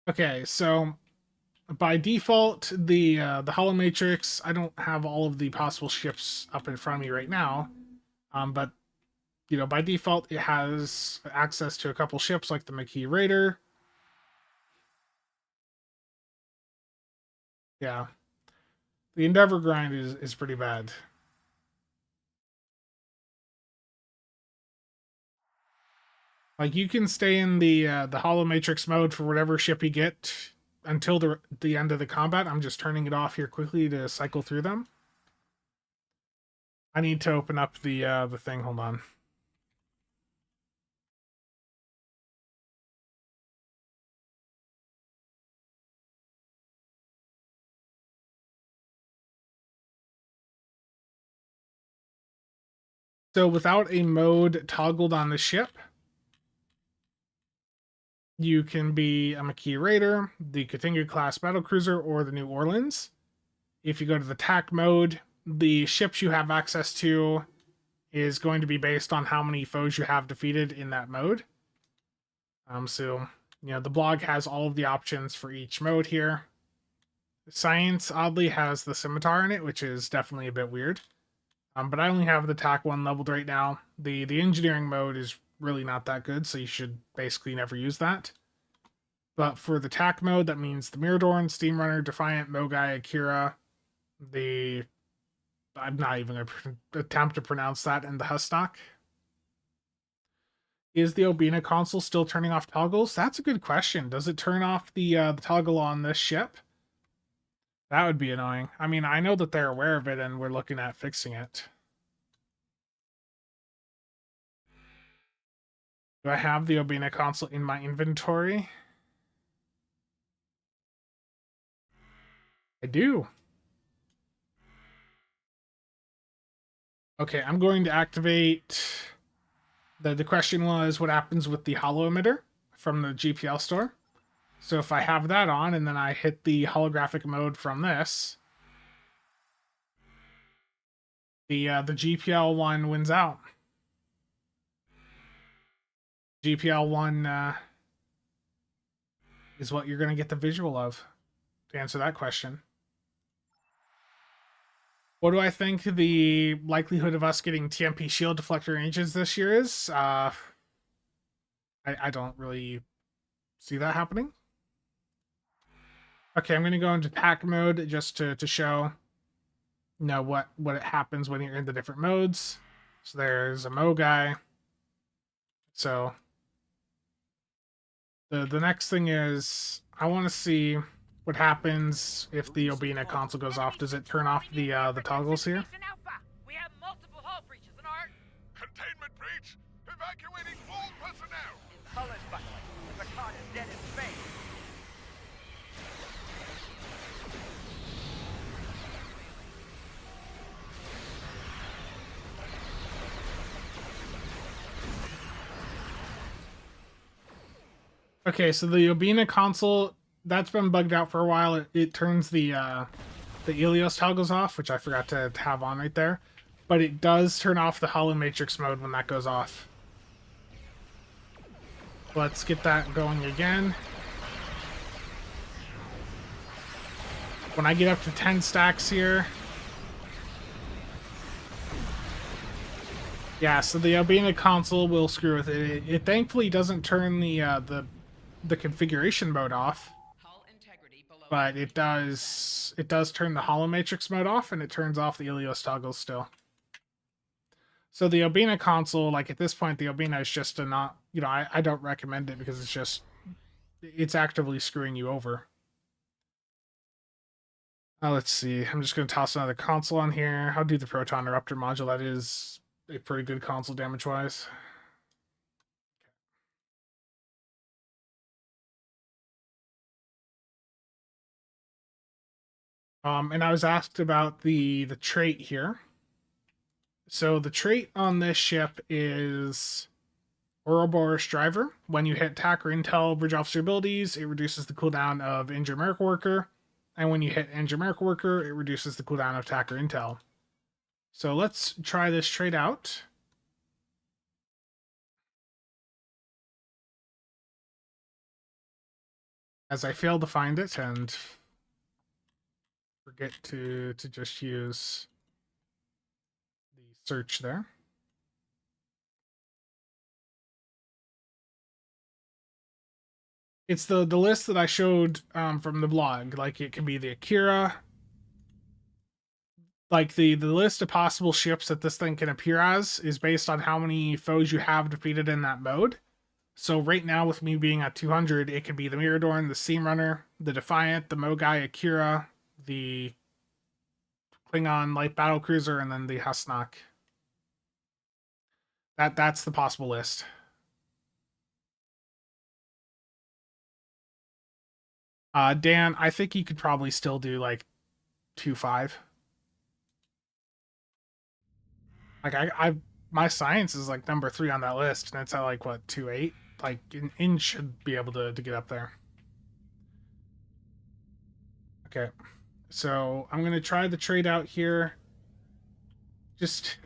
Okay, so by default, the Holo Matrix, I don't have all of the possible ships up in front of me right now, but by default, it has access to a couple ships like the Maquis Raider. Yeah, the Endeavor grind is pretty bad. Like, you can stay in the Holo Matrix mode for whatever ship you get until the end of the combat. I'm just turning it off here quickly to cycle through them. I need to open up the thing. Hold on. So without a mode toggled on the ship, you can be a Maquis Raider, the Katinga class battlecruiser, or the New Orleans. If you go to the TAC mode, the ships you have access to is going to be based on how many foes you have defeated in that mode. So, the blog has all of the options for each mode here. Science, oddly, has the Scimitar in it, which is definitely a bit weird. But I only have the TAC one leveled right now. The engineering mode is really not that good, so you should basically never use that. But for the TAC mode, that means the Miradorn, Steamrunner, Defiant, Mogai, Akira, I'm not even going to attempt to pronounce that, and the Husstock. Is the Obina console still turning off toggles? That's a good question. Does it turn off the toggle on this ship? That would be annoying. I mean, I know that they're aware of it, and we're looking at fixing it. Do I have the Obina console in my inventory? I do. Okay, I'm going to activate... The question was, what happens with the holo emitter from the GPL store? So if I have that on, and then I hit the holographic mode from this, the GPL one wins out. GPL one is what you're going to get the visual of, to answer that question. What do I think the likelihood of us getting TMP shield deflector ages this year is? I don't really see that happening. Okay, I'm going to go into pack mode just to show what it happens when you're in the different modes. So there's a Mogai. So the next thing is, I want to see what happens if the Obina console goes off. Does it turn off the toggles here? We have multiple hull breaches in our... Containment breach! Evacuating all personnel! His hull is buckling. The Picard is dead in space. Okay, so the Obina console, that's been bugged out for a while. It turns the Ilios toggles off, which I forgot to have on right there. But it does turn off the Holo Matrix mode when that goes off. Let's get that going again. When I get up to 10 stacks here... Yeah, so the Obina console will screw with it. It thankfully doesn't turn the configuration mode off, but it does turn the Holo Matrix mode off, and it turns off the Ilios toggles still. So the Obina console, like at this point, the Obina is just a not, I don't recommend it because it's actively screwing you over. Let's see. I'm just going to toss another console on here. I'll do the Proton Eruptor module. That is a pretty good console damage-wise. And I was asked about the trait here. So the trait on this ship is Ouroboros Driver. When you hit attack or intel bridge officer abilities, it reduces the cooldown of Injure Miracle Worker. And when you hit Injure Miracle Worker, it reduces the cooldown of attack or intel. So let's try this trait out. As I fail to find it and forget to just use the search there. It's the list that I showed from the blog. Like it can be the Akira, like the list of possible ships that this thing can appear as is based on how many foes you have defeated in that mode. So right now, with me being at 200, it could be the Miradorn, the Steam Runner, the Defiant, the Mogai Akira, the Klingon Light Battle Cruiser, and then the Hasnak. That's the possible list. Dan, I think you could probably still do like 2.5. Like my science is like number 3 on that list, and it's at like what 2.8. Like in should be able to get up there. Okay, so I'm gonna try the trade out here.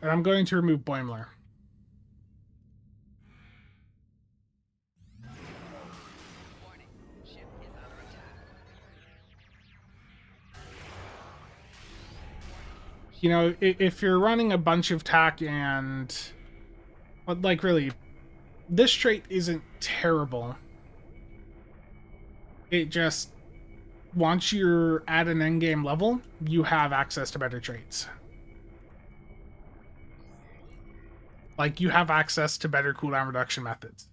I'm going to remove Boimler. Warning, ship is under attack. If you're running a bunch of tack and like really, this trait isn't terrible. It just once you're at an endgame level, you have access to better traits. Like you have access to better cooldown reduction methods.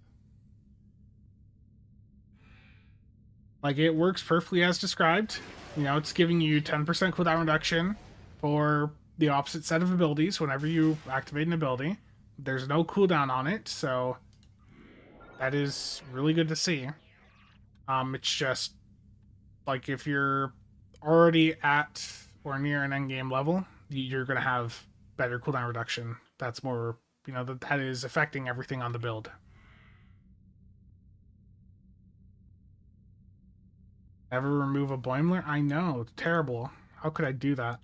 Like it works perfectly as described. It's giving you 10% cooldown reduction for the opposite set of abilities whenever you activate an ability. There's no cooldown on it, so that is really good to see. It's just like if you're already at or near an endgame level, you're gonna have better cooldown reduction. That's more, that is affecting everything on the build. Never remove a Boimler? I know, terrible. How could I do that?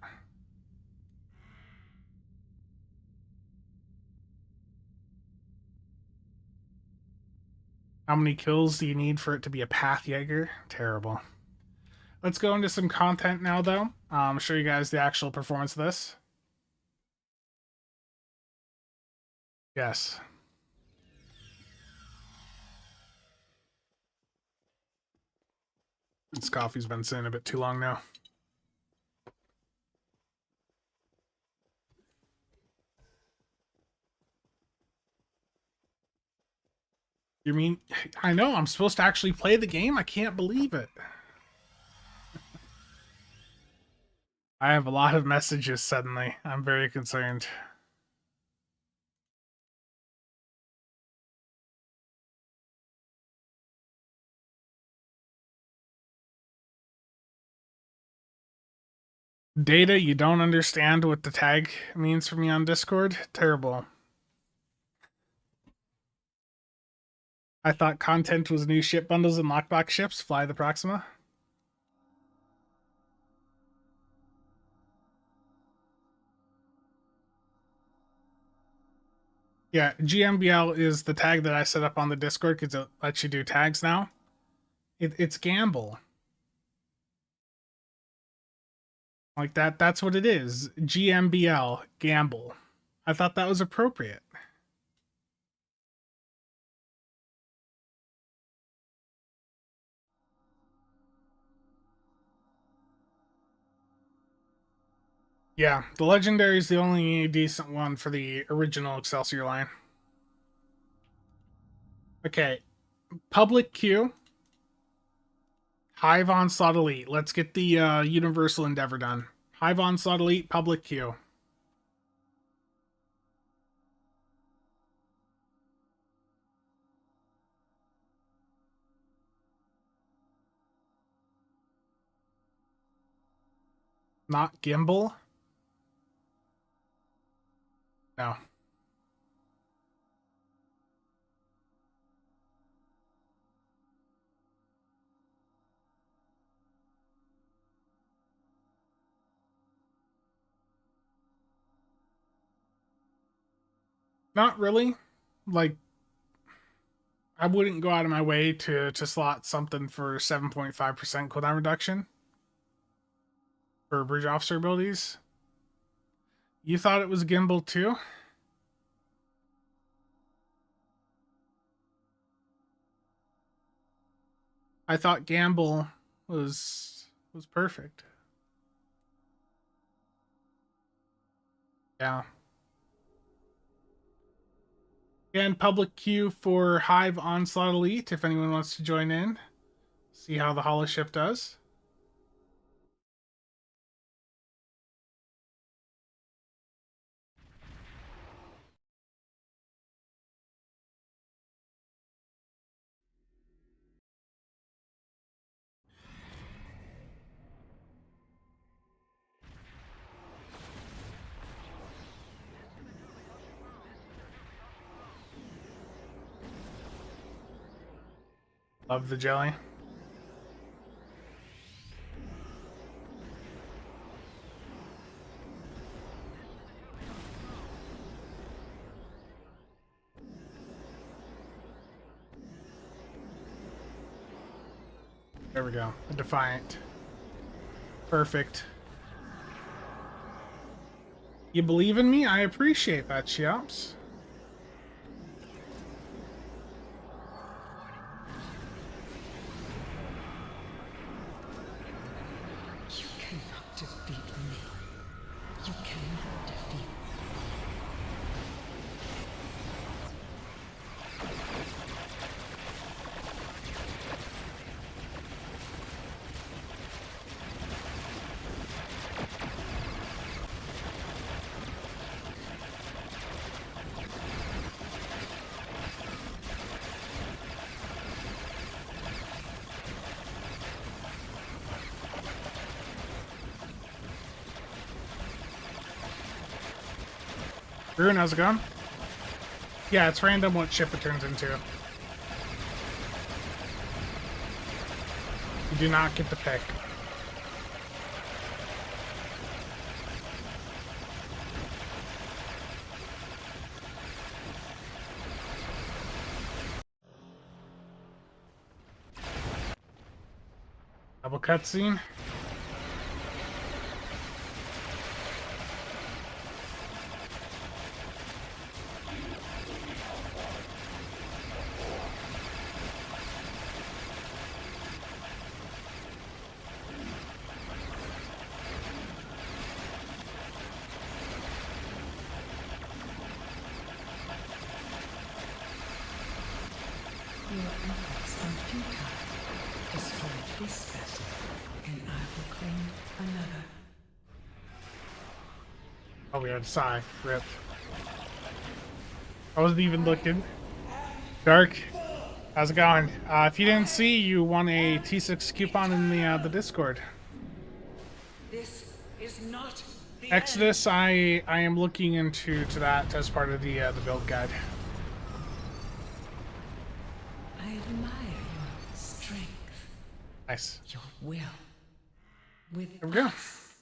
How many kills do you need for it to be a Path Jaeger? Terrible. Let's go into some content now, though. Show you guys the actual performance of this. Yes. This coffee's been sitting a bit too long now. You mean, I know, I'm supposed to actually play the game? I can't believe it. I have a lot of messages suddenly. I'm very concerned. Data, you don't understand what the tag means for me on Discord? Terrible. I thought content was new ship bundles and lockbox ships. Fly the Proxima. Yeah, GMBL is the tag that I set up on the Discord because it lets you do tags now. It's gamble. Like that's what it is. GMBL, gamble. I thought that was appropriate. Yeah, the legendary is the only decent one for the original Excelsior line. Okay, public queue. Hive Onslaught Elite. Let's get the Universal Endeavor done. Hive Onslaught Elite, public queue. Not Gimbal? No. Not really. Like, I wouldn't go out of my way to slot something for 7.5% cooldown reduction for bridge officer abilities. You thought it was Gimbal too? I thought Gamble was perfect. Yeah. And public queue for Hive Onslaught Elite if anyone wants to join in. See how the Holoship does. Love the jelly. There we go. A Defiant. Perfect. You believe in me? I appreciate that, Cheops. You cannot defeat me. You cannot defeat me. Rune, how's it going? Yeah, it's random what ship it turns into. You do not get to pick. Double cutscene. Your efforts are futile. Destroy this vessel, and I will claim another. Oh, we had a sigh. Rip. I wasn't even looking. Dark, how's it going? If you didn't see, you won a T6 coupon in the Discord. This is not the Exodus, I am looking into that as part of the build guide. I admire your strength, Nice. your will. With There we go. us,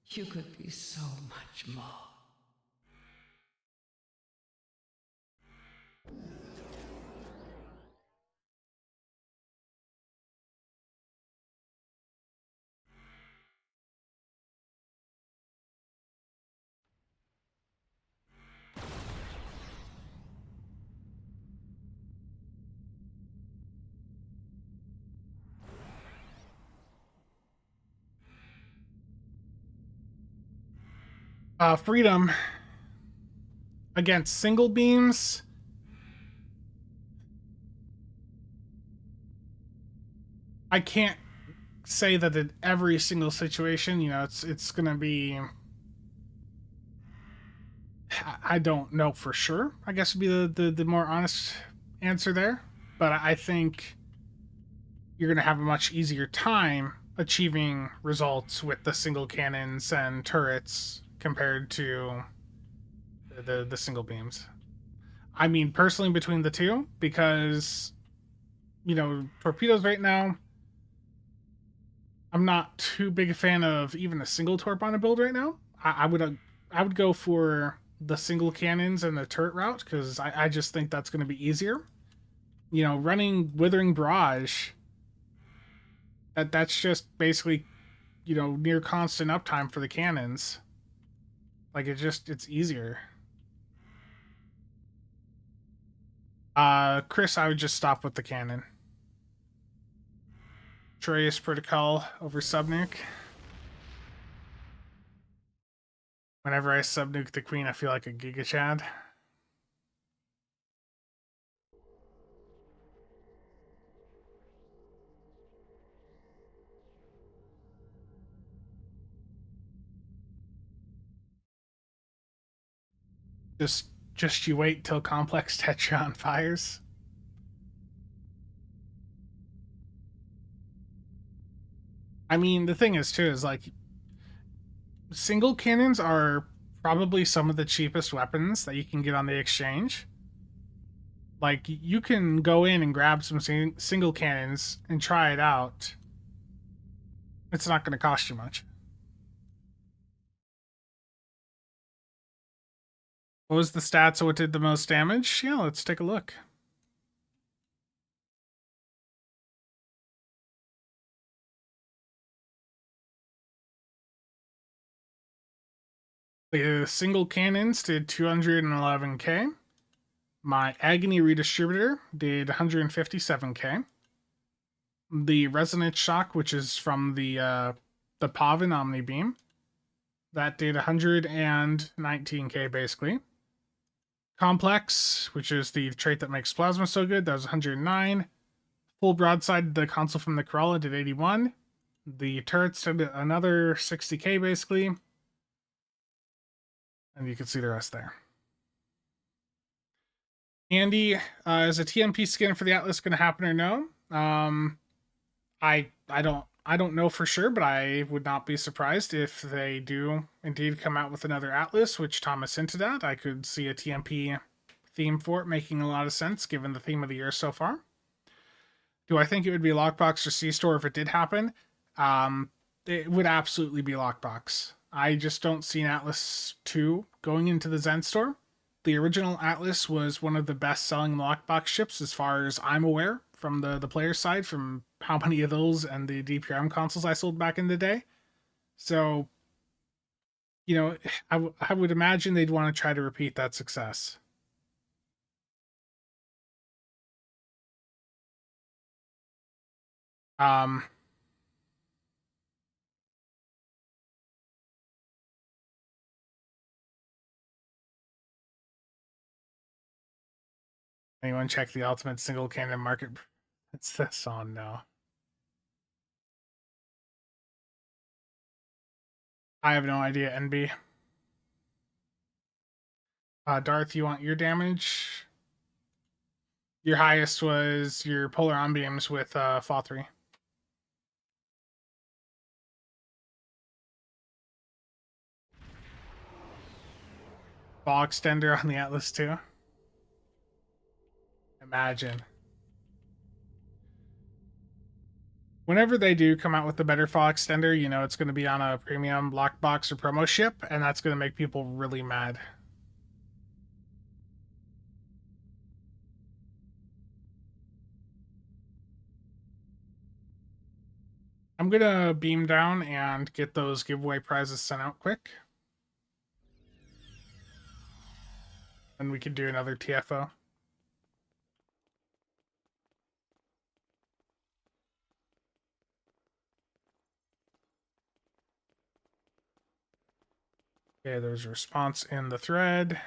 you could be so much more. Freedom against single beams. I can't say that in every single situation, it's gonna be. I don't know for sure. I guess would be the more honest answer there. But I think you're gonna have a much easier time achieving results with the single cannons and turrets compared to the single beams. I mean, personally, between the two, because torpedoes right now, I'm not too big a fan of even a single torp on a build right now. I would go for the single cannons and the turret route because I just think that's going to be easier. Running Withering Barrage, that's just basically near constant uptime for the cannons. Like it's easier. Chris, I would just stop with the cannon. Troyus Protocol over Subnuke. Whenever I subnuke the queen, I feel like a Giga Chad. Just you wait till Complex Tetron fires. I mean, the thing is too is like single cannons are probably some of the cheapest weapons that you can get on the exchange. Like you can go in and grab some single cannons and try it out. It's not going to cost you much. What was the stats of what did the most damage? Yeah, let's take a look. The single cannons did 211k. My Agony Redistributor did 157k. The Resonance Shock, which is from the Pavin Omni Beam, that did 119k basically. Complex, which is the trait that makes Plasma so good, that was 109. Full Broadside, the console from the Corolla, did 81. The turrets did another 60k basically. And you can see the rest there. Andy, is a TMP skin for the Atlas going to happen or no? I don't know for sure, but I would not be surprised if they do indeed come out with another Atlas, which Thomas hinted at. I could see a TMP theme for it making a lot of sense given the theme of the year so far. Do I think it would be Lockbox or C-Store if it did happen? It would absolutely be Lockbox. I just don't see an Atlas 2 going into the Zen store. The original Atlas was one of the best-selling Lockbox ships as far as I'm aware from the player side, from how many of those and the DPRM consoles I sold back in the day. So, I would imagine they'd want to try to repeat that success. Anyone check the ultimate single cannon market? It's this on now. I have no idea, NB. Darth, you want your damage? Your highest was your polar on beams with Fall 3. Ball extender on the Atlas too. Imagine. Whenever they do come out with the better fall extender, it's going to be on a premium lockbox or promo ship, and that's going to make people really mad. I'm going to beam down and get those giveaway prizes sent out quick. And we can do another TFO. Okay, there's a response in the thread.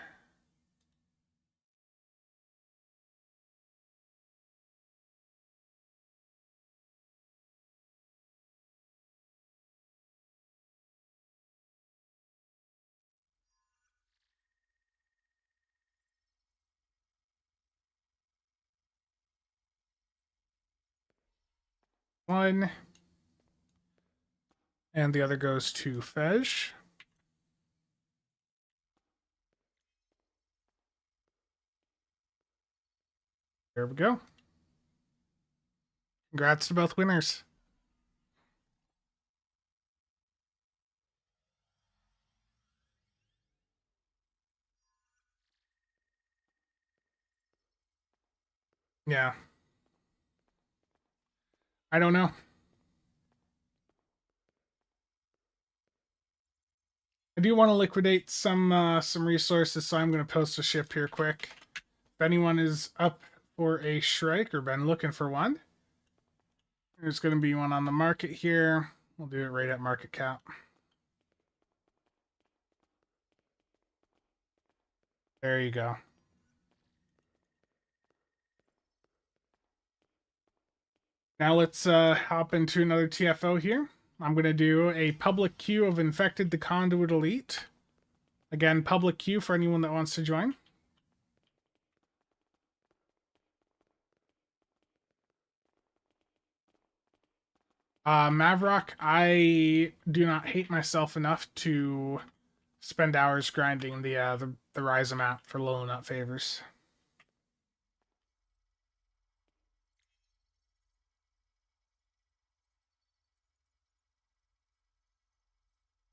One. And the other goes to Fej. There we go. Congrats to both winners. Yeah. I don't know. I do want to liquidate some resources, so I'm going to post a ship here quick. If anyone is up for a Shrike or been looking for one, there's going to be one on the market here. We'll do it right at market cap. There you go. Now let's hop into another TFO here. I'm going to do a public queue of Infected the Conduit Elite. Again, public queue for anyone that wants to join. Mavrock, I do not hate myself enough to spend hours grinding the Ryza map for low nut favors.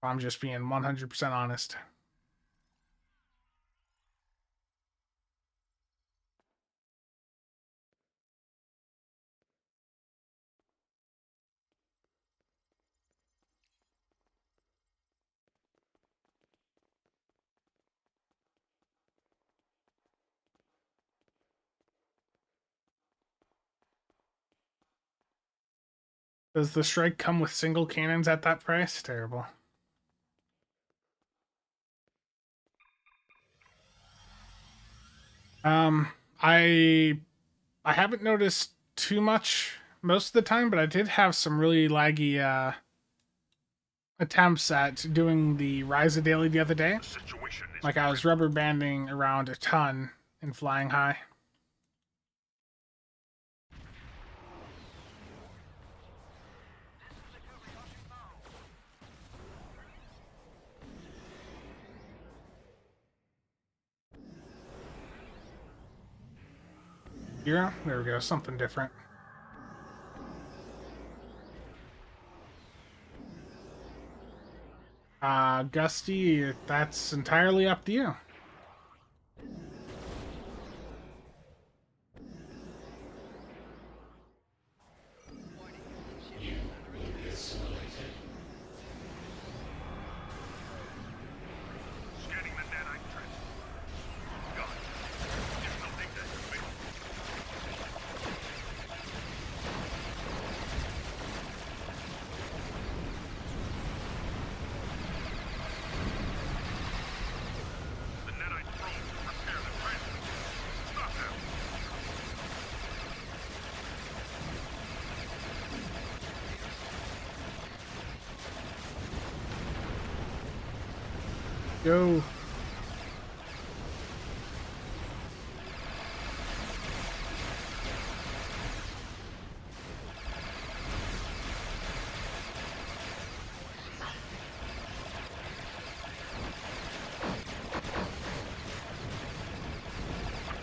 I'm just being 100% honest. Does the strike come with single cannons at that price? Terrible. I haven't noticed too much most of the time, but I did have some really laggy attempts at doing the Ryza daily the other day. Like I was rubber banding around a ton and flying high. Yeah, there we go, something different. Gusty, that's entirely up to you. Scanning the nanite trench. Got it. There's nothing that can make the nanite probe to repair the trench. Stop them. Go. The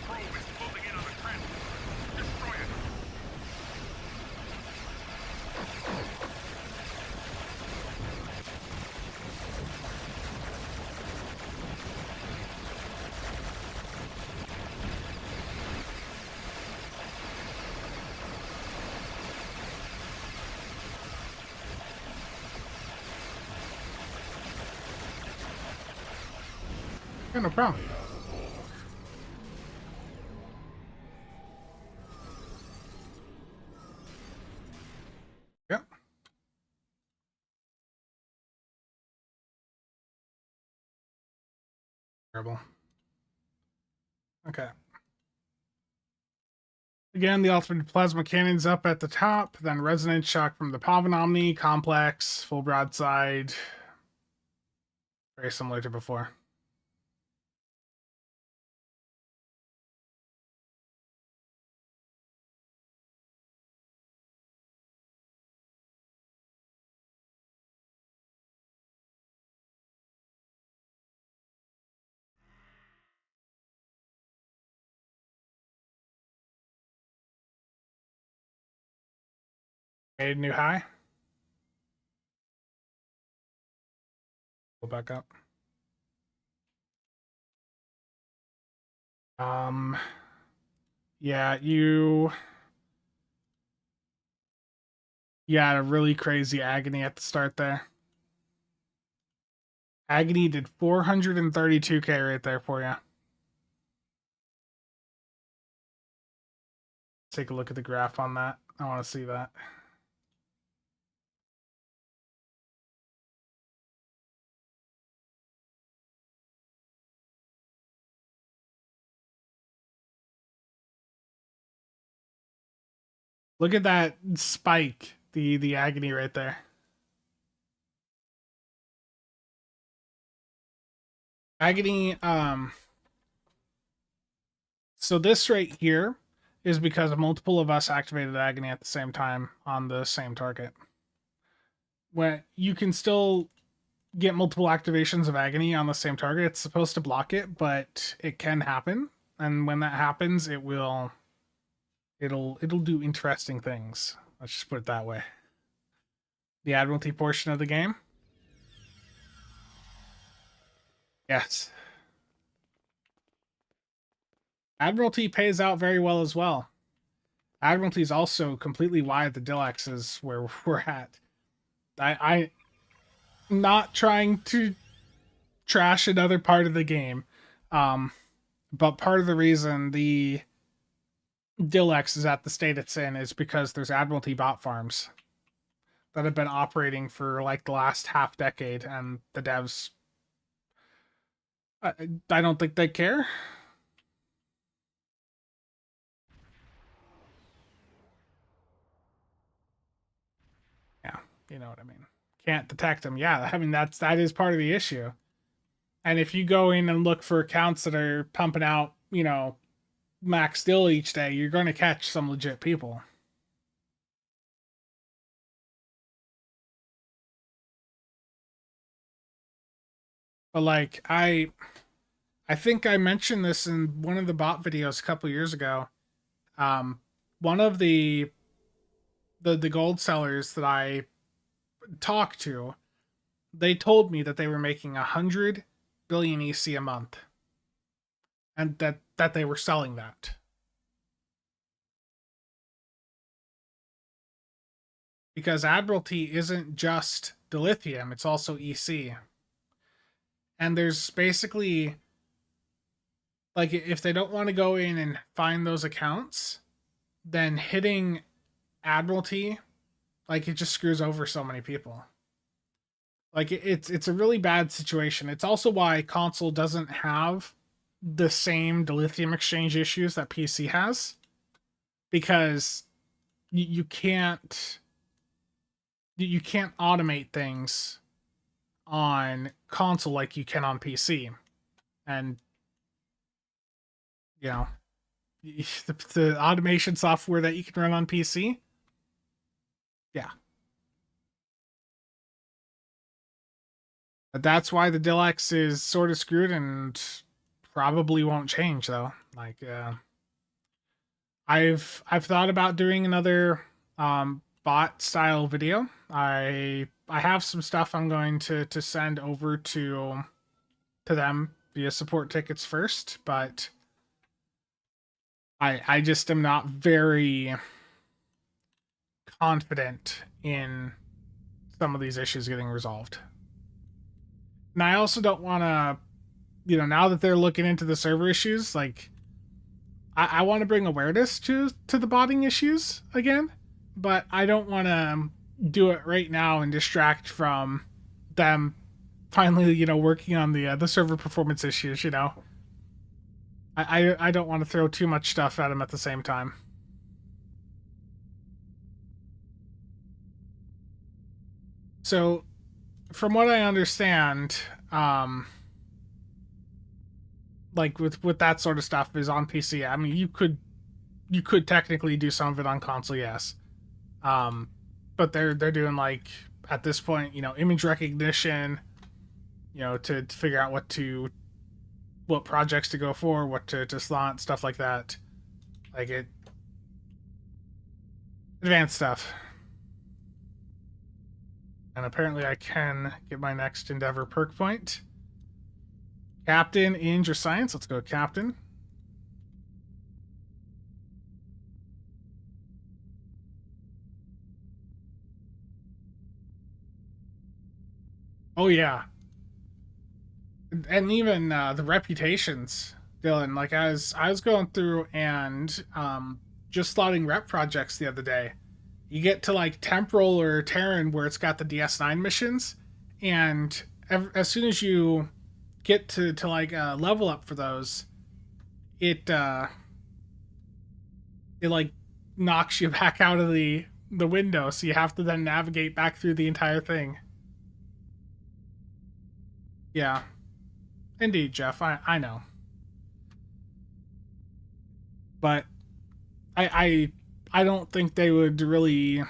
probe is closing in on the trench. Destroy it. Yeah, no problem. Terrible. Okay. Again, the ultimate plasma cannon's up at the top, then resonance shock from the Pavan Omni, complex, full broadside. Very similar to before. Made a new high. Go back up. Yeah, you had a really crazy agony at the start there. Agony did 432k right there for you. Take a look at the graph on that. I want to see that. Look at that spike, the agony right there. Agony, so this right here is because multiple of us activated agony at the same time on the same target. When you can still get multiple activations of agony on the same target, it's supposed to block it, but it can happen. And when that happens, it'll do interesting things. Let's just put it that way. The Admiralty portion of the game. Yes. Admiralty pays out very well as well. Admiralty is also completely why the Dilex is where we're at. I'm not trying to trash another part of the game, but part of the reason the Dilex is at the state it's in is because there's Admiralty bot farms that have been operating for like the last half decade, and the devs, I don't think they care. Yeah, you know what I mean. Can't detect them. Yeah, I mean that is part of the issue. And if you go in and look for accounts that are pumping out, max still each day, you're going to catch some legit people. But like I think I mentioned this in one of the bot videos a couple years ago. One of the gold sellers that I talked to, they told me that they were making 100 billion EC a month, and that they were selling that. Because Admiralty isn't just dilithium, it's also EC. And there's basically, like, if they don't want to go in and find those accounts, then hitting Admiralty, like, it just screws over so many people. Like, it's a really bad situation. It's also why console doesn't have the same dilithium exchange issues that PC has, because you can't automate things on console like you can on PC. And the automation software that you can run on PC, yeah. But that's why the Dilex is sort of screwed and probably won't change though. Like I've thought about doing another bot style video. I have some stuff I'm going to send over to them via support tickets first, but I just am not very confident in some of these issues getting resolved. And I also don't want to, now that they're looking into the server issues, like, I want to bring awareness to the botting issues again, but I don't want to do it right now and distract from them finally, you know, working on the server performance issues. You know, I don't want to throw too much stuff at him at the same time. So, from what I understand, like with that sort of stuff is on PC. I mean, you could technically do some of it on console, yes. But they're doing like at this point, you know, image recognition, you know, to figure out what projects to go for, what to slot, stuff like that. Like it advanced stuff. And apparently I can get my next endeavor perk point. Captain in your science. Let's go captain. Oh yeah. And even the reputations, Dylan. Like as I was going through and just slotting rep projects the other day, you get to like Temporal or Terran where it's got the DS9 missions, and as soon as you get to like level up for those, it like knocks you back out of the window, so you have to then navigate back through the entire thing. Yeah. Indeed, Jeff. I know. But I don't think they would really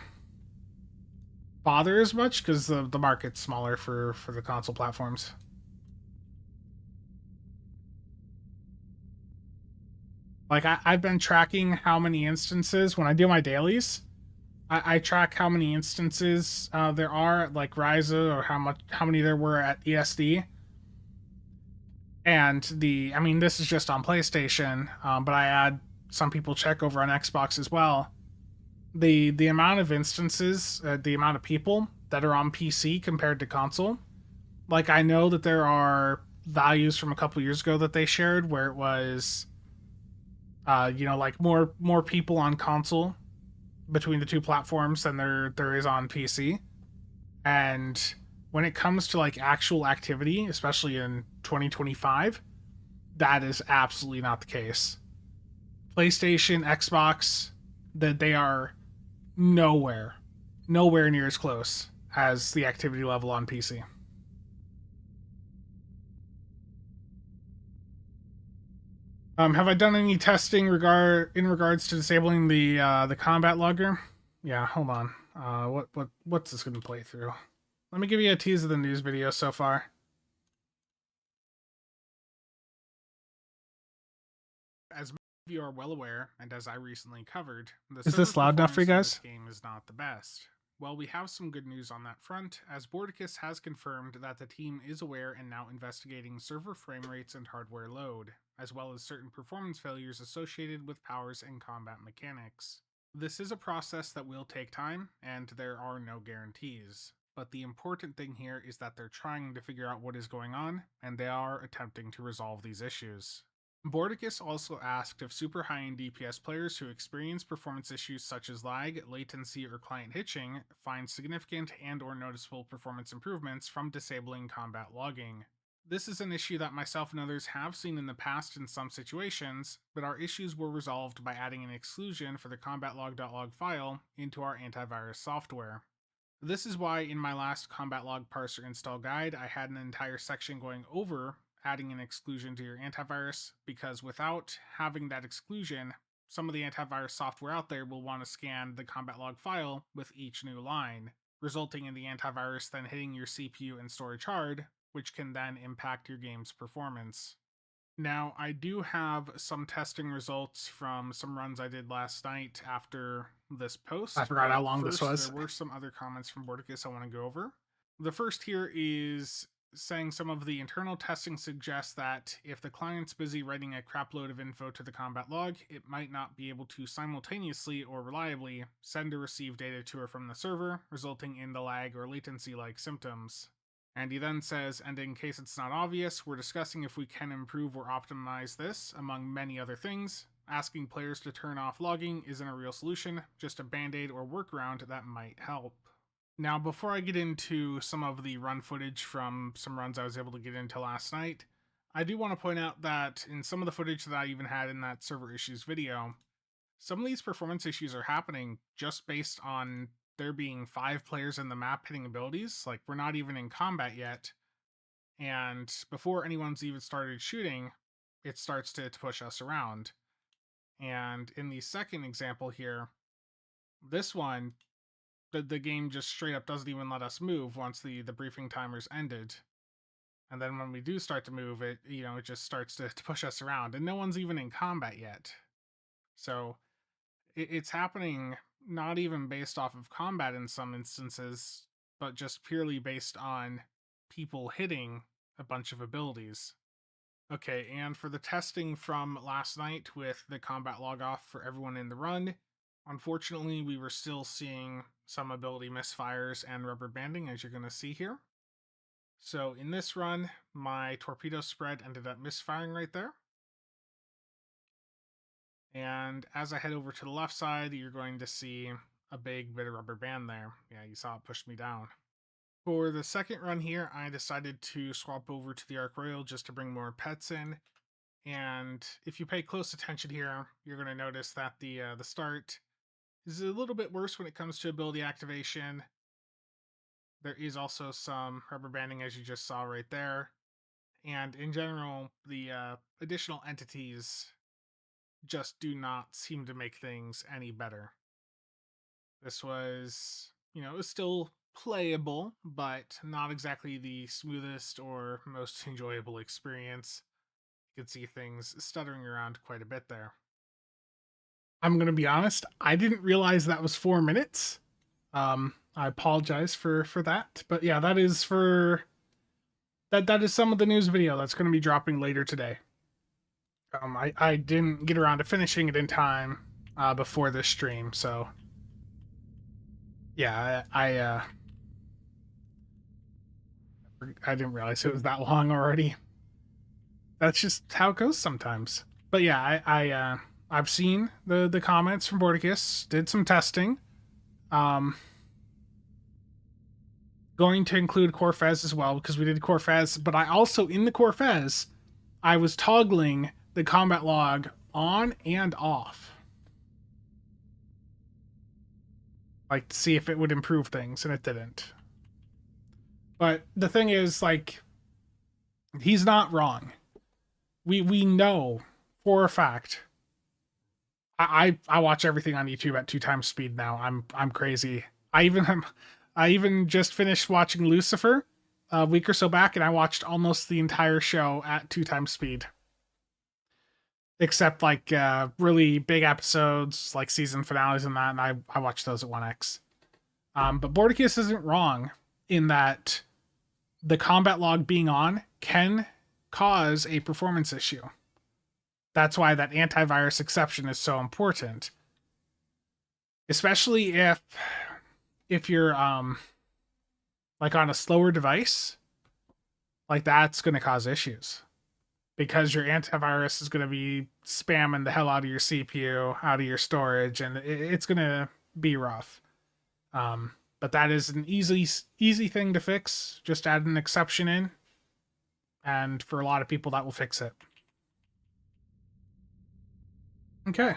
bother as much because the market's smaller for the console platforms. Like I've been tracking how many instances when I do my dailies. I track how many instances there are at like Ryza or how many there were at ESD. And I mean, this is just on PlayStation, but I add some people check over on Xbox as well. The amount of instances, the amount of people that are on PC compared to console. Like I know that there are values from a couple years ago that they shared where it was, you know, like more people on console between the two platforms than there is on PC. And when it comes to like actual activity, especially in 2025, that is absolutely not the case. PlayStation, Xbox, that they are nowhere near as close as the activity level on PC. Have I done any testing in regards to disabling the combat logger? Yeah, hold on. What's this gonna play through? Let me give you a tease of the news video so far. As many of you are well aware, and as I recently covered, is this loud enough for you guys? This game is not the best. Well, we have some good news on that front, as Bordicus has confirmed that the team is aware and now investigating server frame rates and hardware load, as well as certain performance failures associated with powers and combat mechanics. This is a process that will take time, and there are no guarantees. But the important thing here is that they're trying to figure out what is going on, and they are attempting to resolve these issues. Bordicus also asked if super high-end DPS players who experience performance issues such as lag, latency, or client hitching find significant and or noticeable performance improvements from disabling combat logging. This is an issue that myself and others have seen in the past in some situations, but our issues were resolved by adding an exclusion for the combatlog.log file into our antivirus software. This is why in my last combat log parser install guide, I had an entire section going over adding an exclusion to your antivirus, because without having that exclusion, some of the antivirus software out there will want to scan the combat log file with each new line, resulting in the antivirus then hitting your CPU and storage hard, which can then impact your game's performance. Now, I do have some testing results from some runs I did last night after this post. I forgot how long this was. There were some other comments from Bordicus I want to go over. The first here is saying some of the internal testing suggests that if the client's busy writing a crapload of info to the combat log, it might not be able to simultaneously or reliably send or receive data to or from the server, resulting in the lag or latency-like symptoms. And he then says, and in case it's not obvious, we're discussing if we can improve or optimize this, among many other things. Asking players to turn off logging isn't a real solution, just a band-aid or workaround that might help. Now, before I get into some of the run footage from some runs I was able to get into last night, I do want to point out that in some of the footage that I even had in that server issues video, some of these performance issues are happening just based on there being 5 players in the map hitting abilities. Like, we're not even in combat yet, and before anyone's even started shooting, it starts to push us around. And in the second example here, this one, the game just straight up doesn't even let us move once the briefing timer's ended. And then when we do start to move, it just starts to push us around, and no one's even in combat yet. So it's happening not even based off of combat in some instances, but just purely based on people hitting a bunch of abilities. Okay, and for the testing from last night with the combat log off for everyone in the run, unfortunately, we were still seeing some ability misfires and rubber banding, as you're going to see here. So in this run, my torpedo spread ended up misfiring right there. And as I head over to the left side, you're going to see a big bit of rubber band there. Yeah, you saw it push me down. For the second run here, I decided to swap over to the Arc Royal just to bring more pets in. And if you pay close attention here, you're going to notice that the start is a little bit worse when it comes to ability activation. There is also some rubber banding, as you just saw right there. And in general, the additional entities just do not seem to make things any better. This was, it was still playable, but not exactly the smoothest or most enjoyable experience. You could see things stuttering around quite a bit there. I'm going to be honest, I didn't realize that was 4 minutes. I apologize for that. But yeah, that is some of the news video that's going to be dropping later today. I didn't get around to finishing it in time before this stream, so yeah, I didn't realize it was that long already. That's just how it goes sometimes. But yeah, I've seen the comments from Borticus, did some testing. Going to include Corfez as well, because we did Corfez, but I also, in the Corfez, I was toggling the combat log on and off. Like, to see if it would improve things, and it didn't. But the thing is, like, he's not wrong. We know for a fact. I watch everything on YouTube at 2 times speed now. I'm crazy. I even just finished watching Lucifer a week or so back, and I watched almost the entire show at 2 times speed. Except like really big episodes, like season finales and that, and I watched those at 1x. But Borticus isn't wrong in that the combat log being on can cause a performance issue. That's why that antivirus exception is so important. Especially if you're like on a slower device, like that's going to cause issues. Because your antivirus is going to be spamming the hell out of your CPU, out of your storage, and it's going to be rough. But that is an easy thing to fix. Just add an exception in, and for a lot of people, that will fix it. Okay.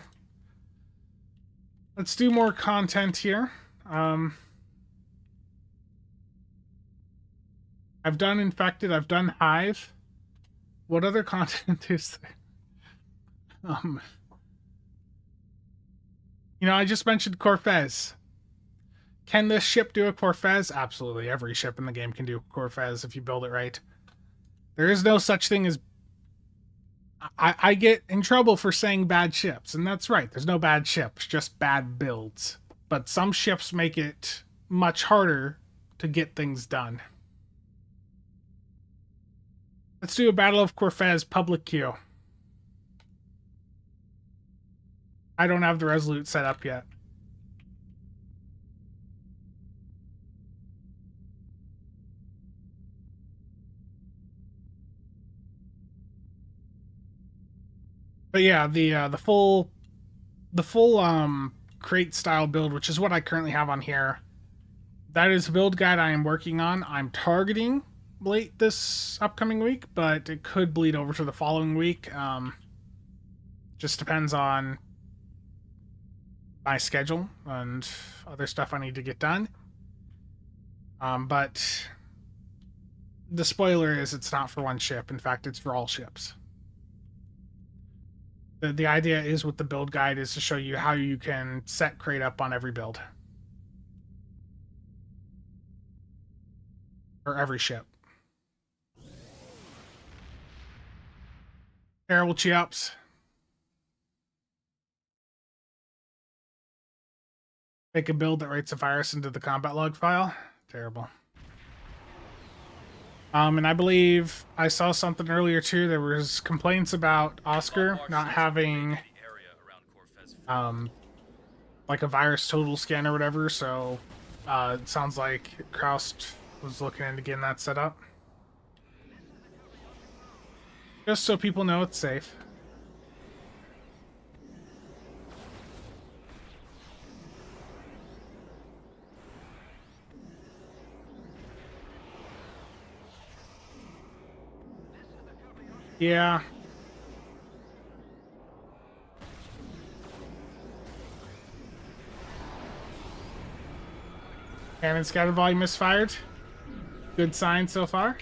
Let's do more content here. I've done Infected, I've done Hive. What other content is there? I just mentioned Corfez. Can this ship do a Corfez? Absolutely. Every ship in the game can do Corfez if you build it right. There is no such thing as... I get in trouble for saying bad ships, and that's right. There's no bad ships, just bad builds. But some ships make it much harder to get things done. Let's do a Battle of Corfez public queue. I don't have the Resolute set up yet. But yeah, the full crate style build, which is what I currently have on here, that is a build guide I am working on. I'm targeting late this upcoming week, but it could bleed over to the following week. Just depends on my schedule and other stuff I need to get done. But the spoiler is it's not for one ship. In fact, it's for all ships. The idea is with the build guide is to show you how you can set crate up on every build. Or every ship. Terrible cheops. Make a build that writes a virus into the combat log file. Terrible. And I believe I saw something earlier too. There was complaints about Oscar not having like a virus total scan or whatever. So it sounds like Kraust was looking into getting that set up. Just so people know it's safe. Yeah. Cannon scatter volume misfired. Good sign so far.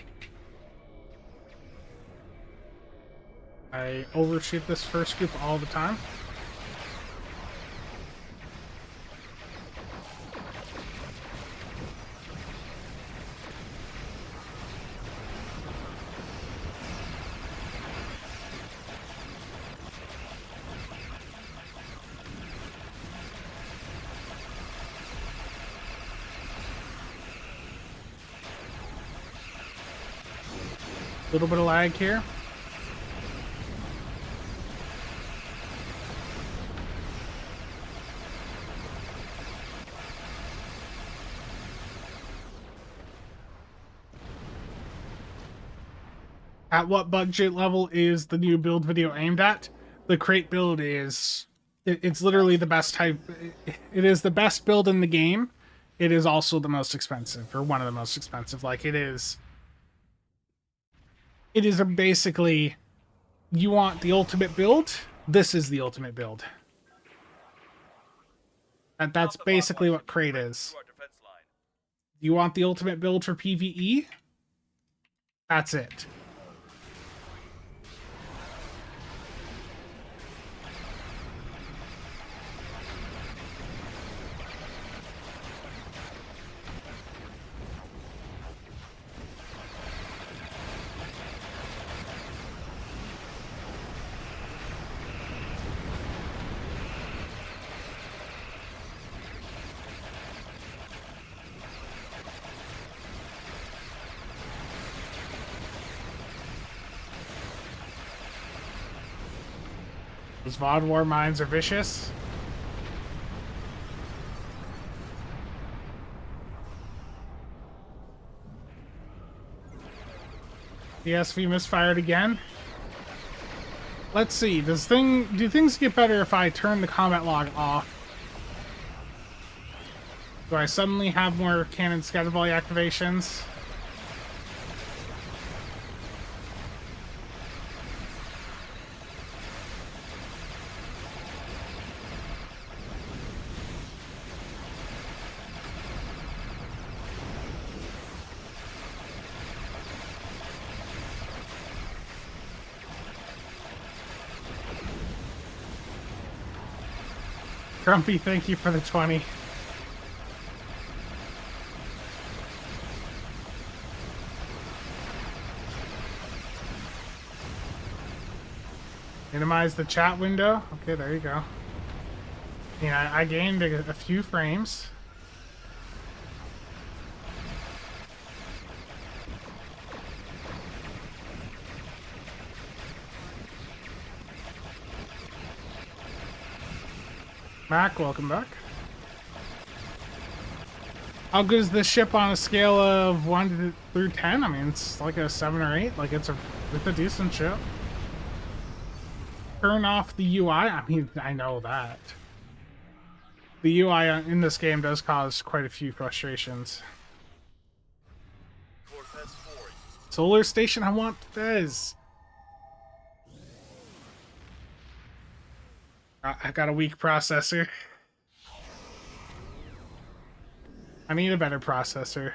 I overshoot this first group all the time. A little bit of lag here. At what budget level is the new build video aimed at? The crate build is... It's literally the best type... It is the best build in the game. It is also the most expensive, or one of the most expensive. Like, it is... It is basically, you want the ultimate build, this is the ultimate build. And that's basically what crate is. You want the ultimate build for PvE? That's it. Those VOD War mines are vicious. PSV misfired again. Let's see. Do things get better if I turn the combat log off? Do I suddenly have more cannon scatter volley activations? Grumpy, thank you for the 20. Minimize the chat window. Okay, there you go. Yeah, I gained a few frames. Mac, welcome back. How good is this ship on a scale of 1 through 10? I mean, it's like a 7 or 8. Like, it's a decent ship. Turn off the UI? I mean, I know that. The UI in this game does cause quite a few frustrations. Solar Station, I want Fez. I got a weak processor. I need a better processor.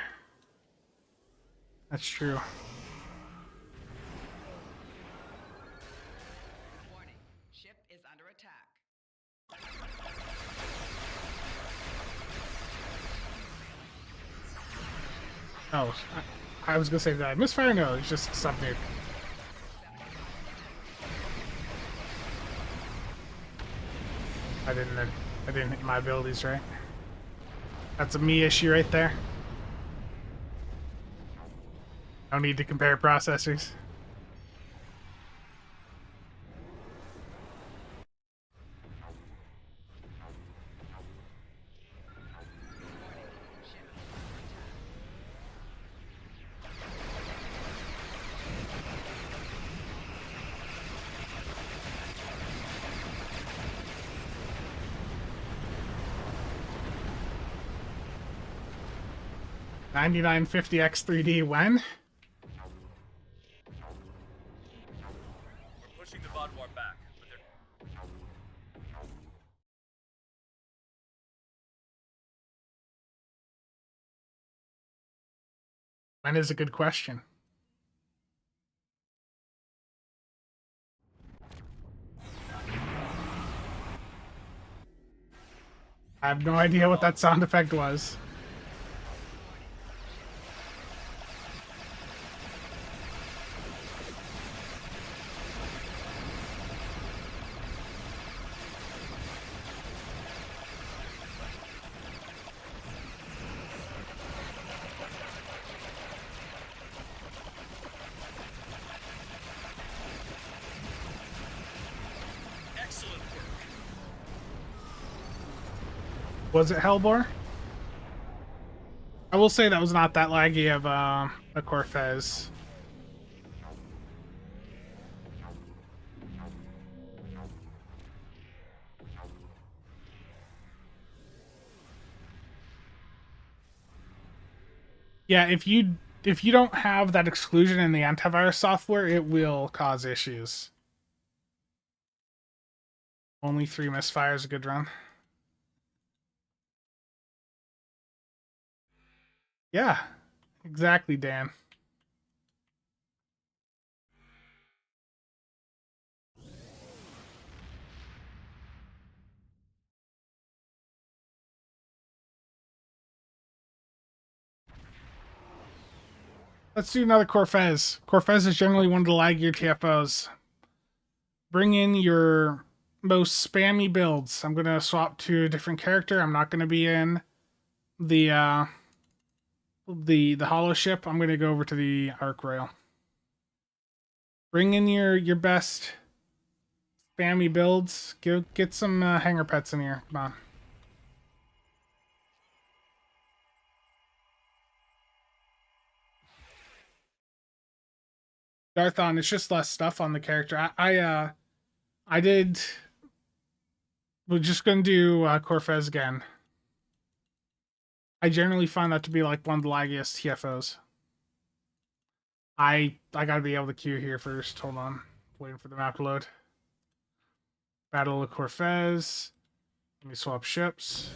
That's true. Warning. Ship is under attack. Oh, I was gonna say that. Misfire? No, it's just something. I didn't hit my abilities right. That's a me issue right there. No need to compare processors. Ship is under attack. 9950X3D when? We're pushing the Vodwar back, but they're... When is a good question. I have no idea what that sound effect was. Excellent work. Was it Hellbore? I will say that was not that laggy of a Corfez. Yeah, if you don't have that exclusion in the antivirus software, it will cause issues. Only 3 misfires, a good run. Yeah, exactly, Dan. Let's do another Corfez. Corfez is generally one of the laggier TFOs. Bring in your most spammy builds. I'm gonna swap to a different character. I'm not gonna be in the Holoship. I'm gonna go over to the Arc Rail. Bring in your best spammy builds. Get some hanger pets in here. Come on. Darthon, it's just less stuff on the character. I did. We're just gonna do Corfez again. I generally find that to be like one of the laggiest TFOs. I gotta be able to queue here first. Hold on, waiting for the map to load. Battle of Corfez. Let me swap ships.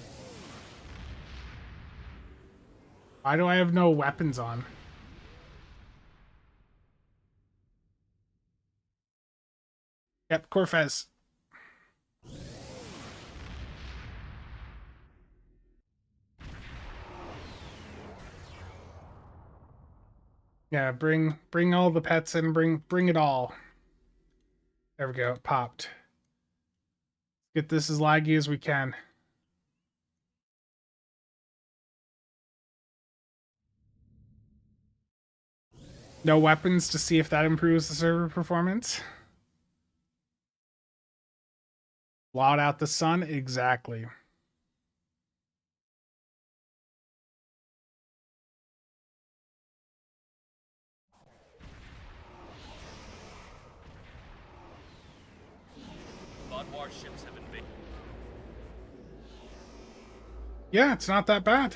Why do I have no weapons on? Yep, Corfez. Yeah, bring all the pets in. Bring it all. There we go. It popped. Get this as laggy as we can. No weapons to see if that improves the server performance. Blot out the sun? Exactly. Vodwar ships have invaded. Yeah, it's not that bad.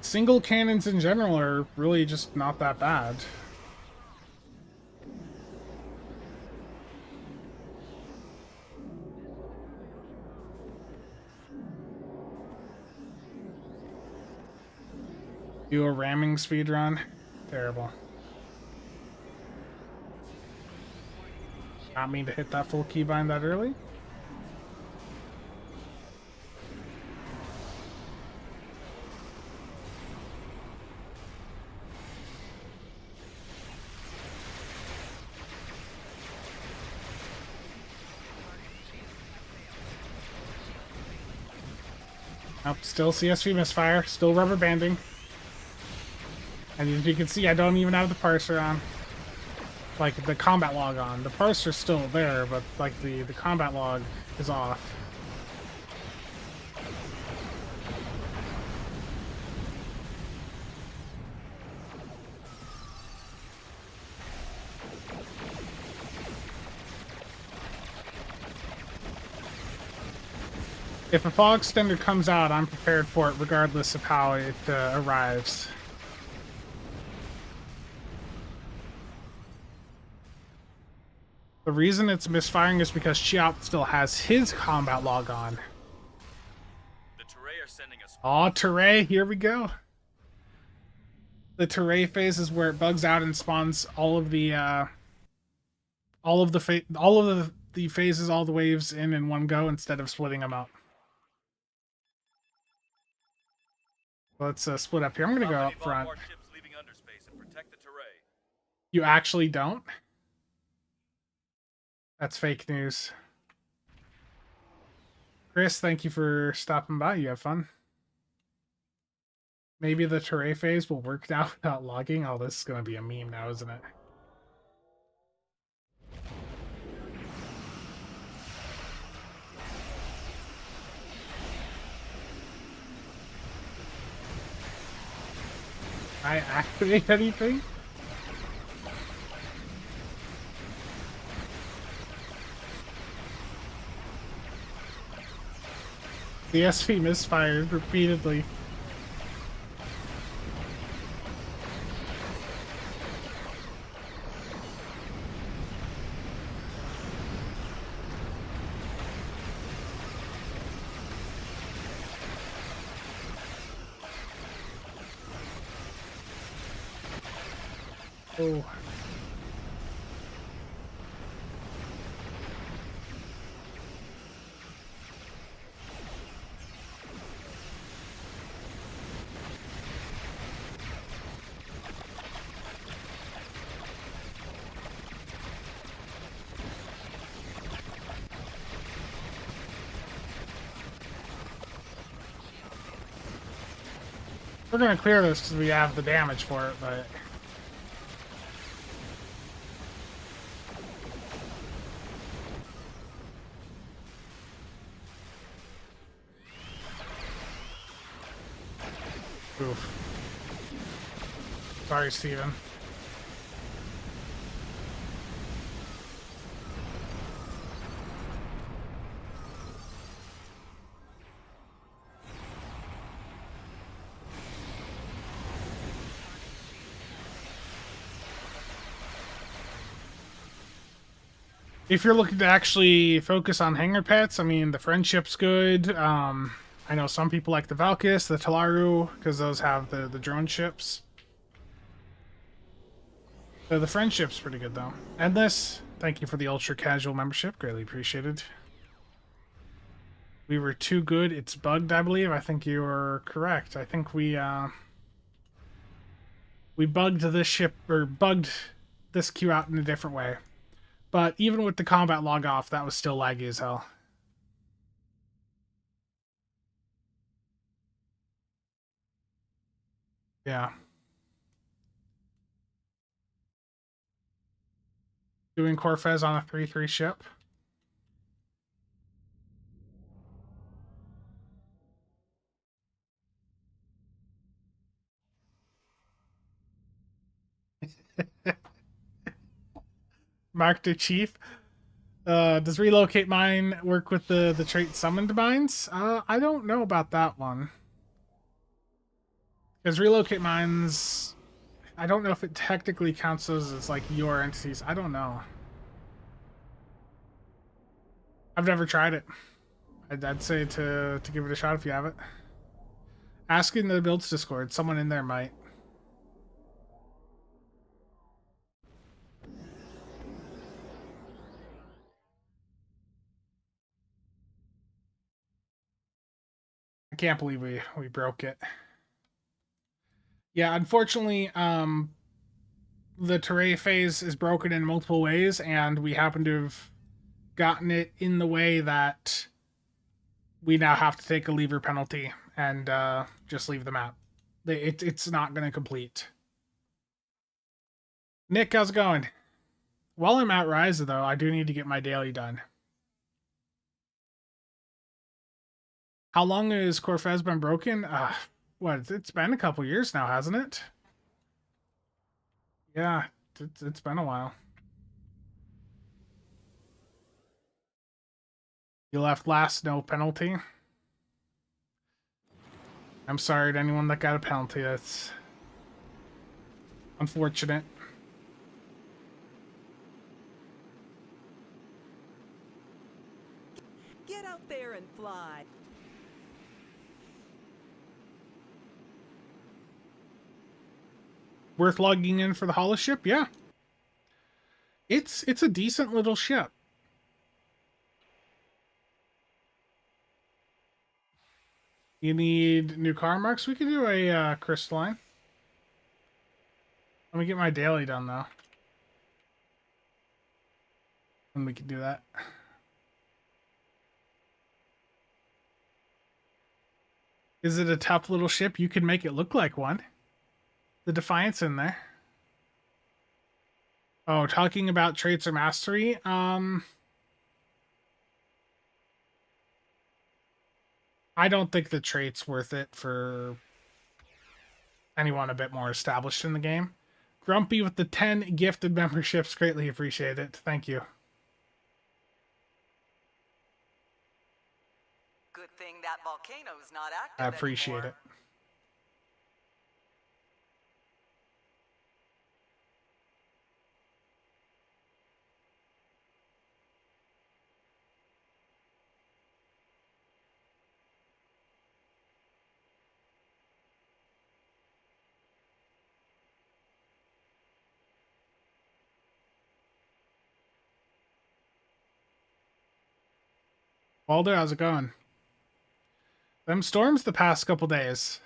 Single cannons in general are really just not that bad. Do a ramming speed run. Terrible. Not mean to hit that full keybind that early. Nope, still CSV misfire, still rubber banding. And as you can see, I don't even have the parser on. Like, the combat log on. The parser's still there, but, like, the combat log is off. If a fog extender comes out, I'm prepared for it regardless of how it arrives. The reason it's misfiring is because Chiop still has his combat log on. The Teray are sending us. Aw, Teray, here we go. The Teray phase is where it bugs out and spawns all of the phases, all the waves in one go instead of splitting them up. Let's split up here. I'm gonna go up front. Warships leaving underspace and protect the Teray. You actually don't? That's fake news. Chris, thank you for stopping by. You have fun. Maybe the Teray phase will work out without logging. Oh, this is gonna be a meme now, isn't it? I activate anything? The SV misfired repeatedly. Oh. We're gonna clear this because we have the damage for it, but... Oof. Sorry, Steven. If you're looking to actually focus on hangar pets, I mean, the Friendship's good. I know some people like the Valkys, the Talaru, because those have the drone ships. So the Friendship's pretty good, though. Endless, thank you for the ultra casual membership. Greatly appreciated. We were too good. It's bugged, I believe. I think you are correct. I think we bugged this ship, or bugged this queue out in a different way. But even with the combat log off, that was still laggy as hell. Yeah. Doing Corfez on a 3-3 ship. Mark the Chief. Does relocate mine work with the trait summoned mines? I don't know about that one. Because relocate mines, I don't know if it technically counts those as like your entities. I don't know. I've never tried it. I'd say to give it a shot if you have it. Ask in the builds Discord. Someone in there might. I can't believe we broke it. Yeah, unfortunately, the terrain phase is broken in multiple ways, and we happen to have gotten it in the way that we now have to take a lever penalty and just leave the map. It's not going to complete. Nick, how's it going? While I'm at Rise, though, I do need to get my daily done. How long has Corfez been broken? What? It's been a couple years now, hasn't it? Yeah, it's been a while. You left last, no penalty. I'm sorry to anyone that got a penalty. That's unfortunate. Get out there and fly. Worth logging in for the Holoship? Yeah. It's a decent little ship. You need new car marks? We could do a crystalline. Let me get my daily done, though. And we can do that. Is it a tough little ship? You could make it look like one. The Defiance in there. Oh, talking about traits or mastery. I don't think the trait's worth it for anyone a bit more established in the game. Grumpy with the 10 gifted memberships. Greatly appreciate it. Thank you. Good thing that volcano's not active I appreciate anymore. it. Walder, how's it going? Them storms the past couple days.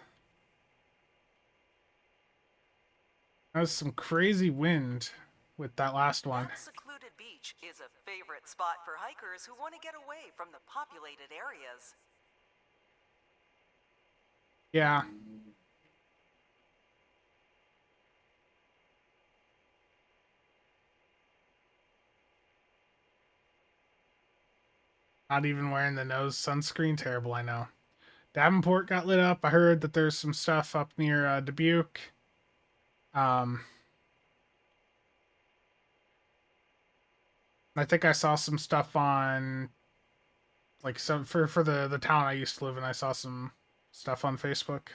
That was some crazy wind with that last one. That secluded beach is a favorite spot for hikers who want to get away from the populated areas. Yeah. Not even wearing the nose sunscreen. Terrible, I know. Davenport got lit up. I heard that there's some stuff up near Dubuque. I think I saw some stuff on, like, some for the town I used to live in. I saw some stuff on Facebook.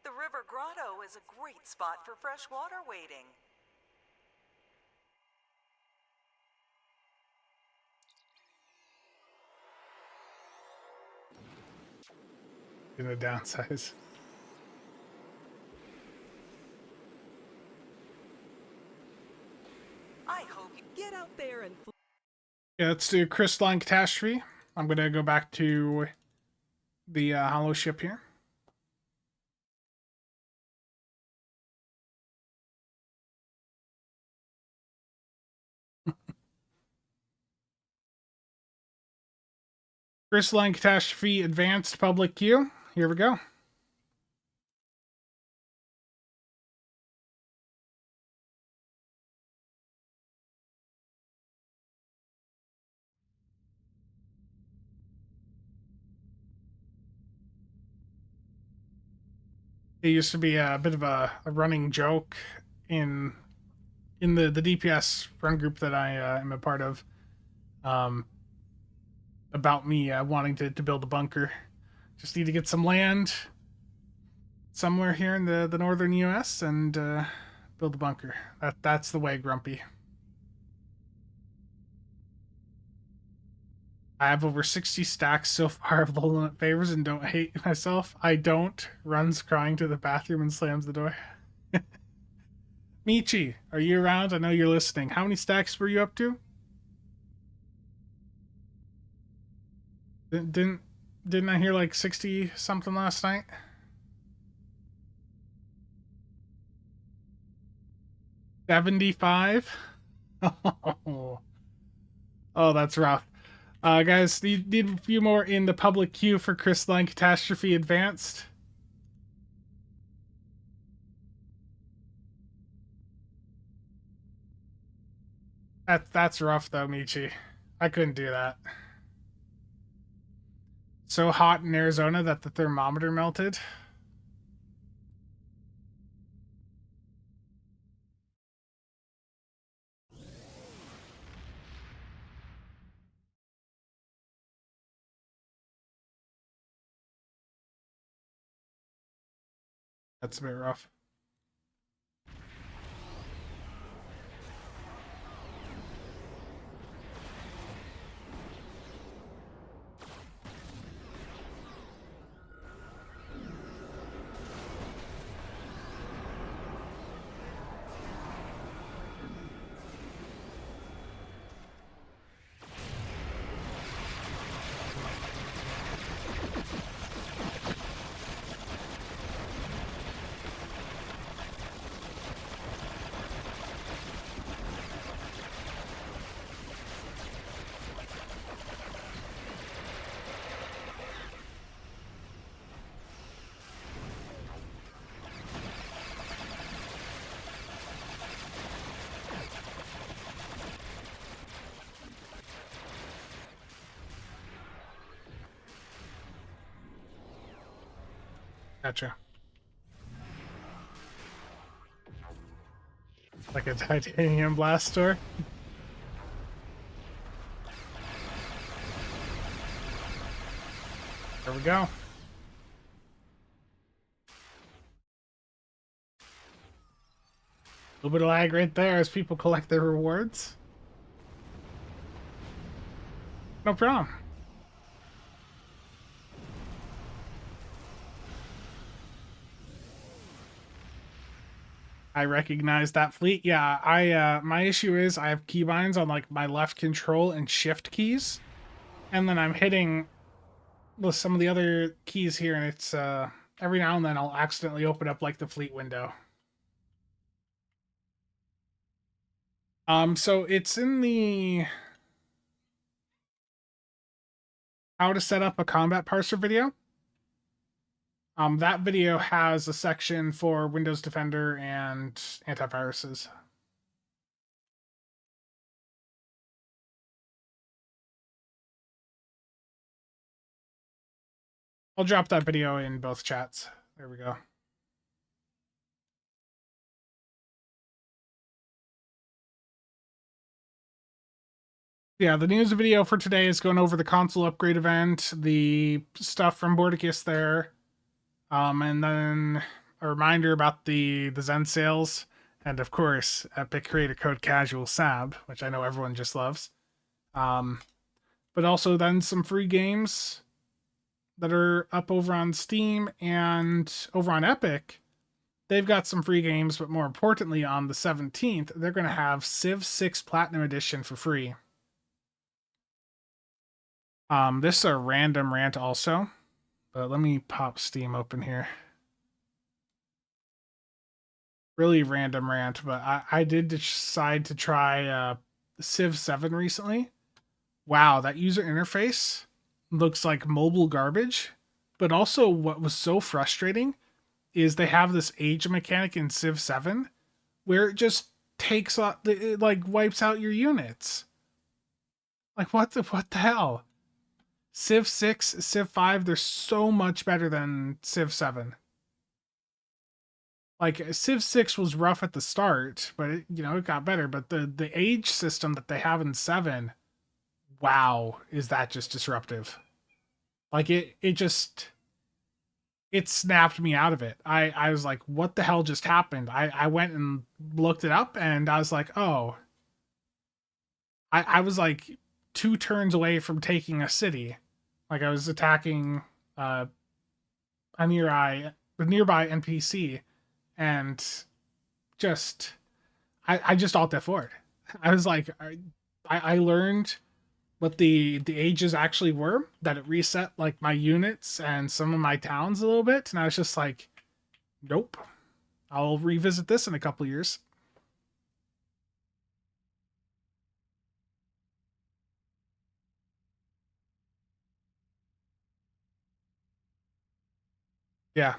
The River Grotto is a great spot for freshwater wading. Gonna downsize. I hope you get out there and fly. Yeah, let's do Crystalline Catastrophe. I'm gonna go back to the Holoship here. Crystalline Catastrophe Advanced Public Queue. Here we go. It used to be a bit of a running joke in the DPS run group that I am a part of, um, about me wanting to build a bunker. Just need to get some land somewhere here in the northern US and build a bunker. That's the way, Grumpy. I have over 60 stacks so far of low limit favors and don't hate myself. I don't. Runs crying to the bathroom and slams the door. Michi, are you around? I know you're listening. How many stacks were you up to? Didn't I hear like 60 something last night? $75? Oh, that's rough. Guys, need a few more in the public queue for Crystalline Catastrophe Advanced. That's rough though, Michi. I couldn't do that. So hot in Arizona that the thermometer melted. That's a bit rough. Gotcha. Like a titanium blast door. There we go. A little bit of lag right there as people collect their rewards. No problem. I recognize that fleet. Yeah, I my issue is I have keybinds on like my left control and shift keys. And then I'm hitting with some of the other keys here, and it's every now and then I'll accidentally open up like the fleet window. So it's in the how to set up a combat parser video. That video has a section for Windows Defender and antiviruses. I'll drop that video in both chats. There we go. Yeah, the news video for today is going over the console upgrade event, the stuff from Bordicus there, and then a reminder about the Zen sales, and of course, Epic creator code CasualSAB, which I know everyone just loves. But also then some free games that are up over on Steam and over on Epic. They've got some free games, but more importantly, on the 17th, they're going to have Civ 6 Platinum Edition for free. This is a random rant also, but let me pop Steam open here. Really random rant, but I did decide to try Civ 7 recently. Wow, that user interface looks like mobile garbage. But also what was so frustrating is they have this age mechanic in Civ 7 where it just takes it like wipes out your units. Like what the hell? Civ 6, Civ 5, they're so much better than Civ 7. like Civ 6 was rough at the start, but it, you know, it got better. But the age system that they have in 7, wow, is that just disruptive? Like it snapped me out of it. I was like, what the hell just happened? I went and looked it up and I was like, oh, I was like 2 turns away from taking a city. Like I was attacking a nearby NPC and just I just alt F4'd. I was like I learned what the ages actually were, that it reset like my units and some of my towns a little bit, and I was just like, nope. I'll revisit this in a couple years. Yeah.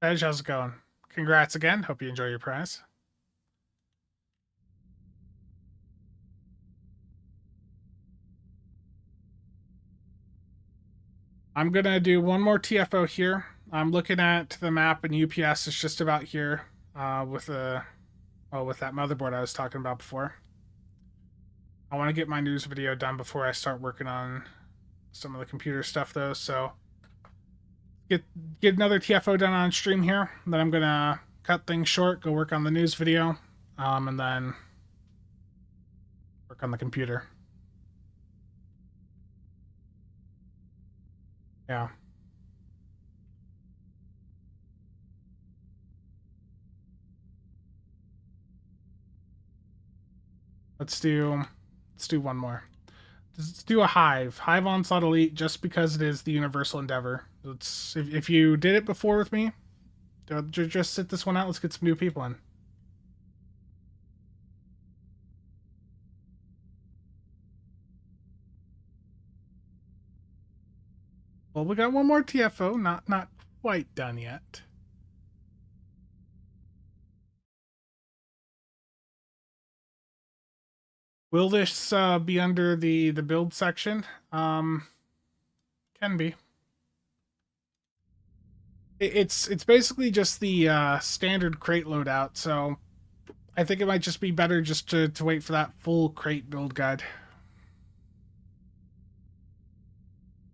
Edge, how's it going? Congrats again. Hope you enjoy your prize. I'm gonna do one more TFO here. I'm looking at the map, and UPS is just about here with that motherboard I was talking about before. I want to get my news video done before I start working on some of the computer stuff, though. So get another TFO done on stream here. Then I'm gonna cut things short, go work on the news video, and then work on the computer. Yeah. Let's do one more. Let's do a Hive Onslaught Elite, just because it is the universal endeavor. If you did it before with me, just sit this one out. Let's get some new people in. Well, we got one more TFO, not quite done yet. Will this be under the build section? Can be. It's basically just the standard crate loadout, so I think it might just be better just to wait for that full crate build guide.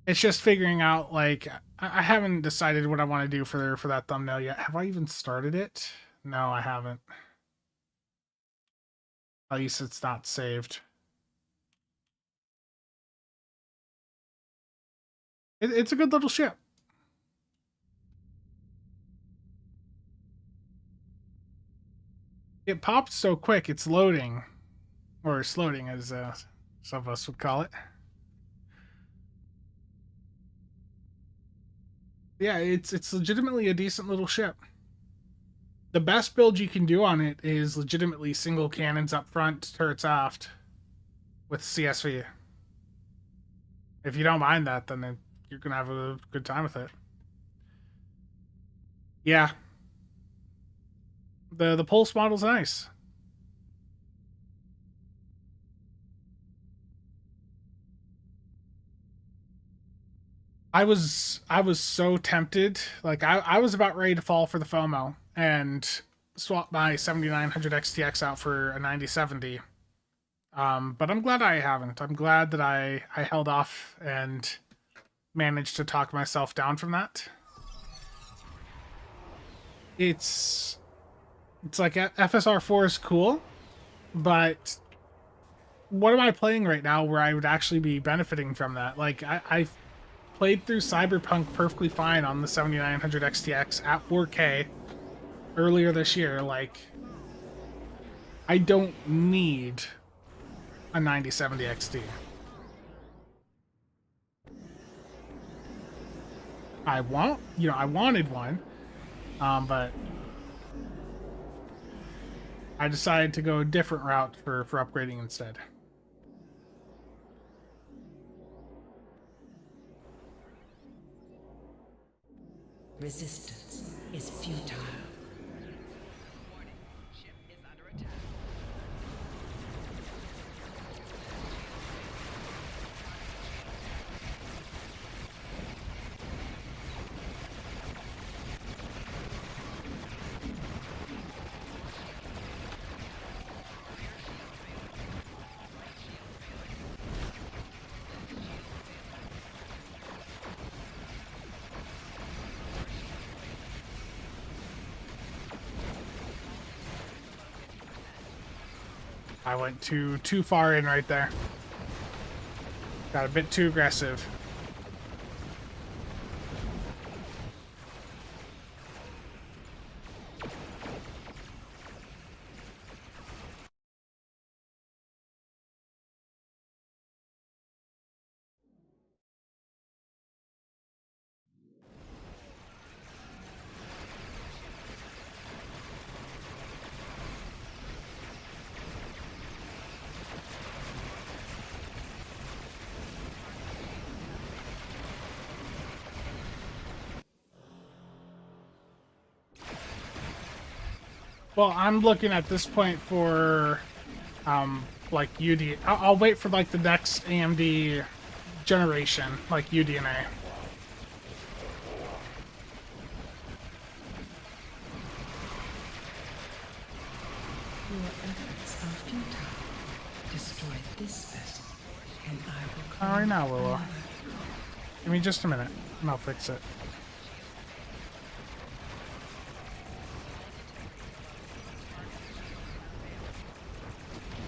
It's just figuring out, like, I haven't decided what I want to do for that thumbnail yet. Have I even started it? No, I haven't. At least it's not saved. It's a good little ship. It popped so quick, it's loading. Or sloating, as some of us would call it. Yeah, it's legitimately a decent little ship. The best build you can do on it is legitimately single cannons up front, turrets aft, with CSV. If you don't mind that, then you're gonna have a good time with it. Yeah. The pulse model's nice. I was so tempted. Like I was about ready to fall for the FOMO and swap my 7900 XTX out for a 9070. But I'm glad I haven't. I'm glad that I held off and managed to talk myself down from that. It's like FSR4 is cool, but what am I playing right now where I would actually be benefiting from that? Like I played through Cyberpunk perfectly fine on the 7900 XTX at 4K earlier this year. Like, I don't need a 9070 XT. I wanted one, but I decided to go a different route for upgrading instead. Resistance is futile. Warning. Ship is under attack. I went too far in right there. Got a bit too aggressive. Well, I'm looking at this point for, like UD. I'll wait for like the next AMD generation, like UDNA. Your efforts are futile. Destroy this vessel, and I will claim All right now, Willow. another. Give me just a minute, and I'll fix it.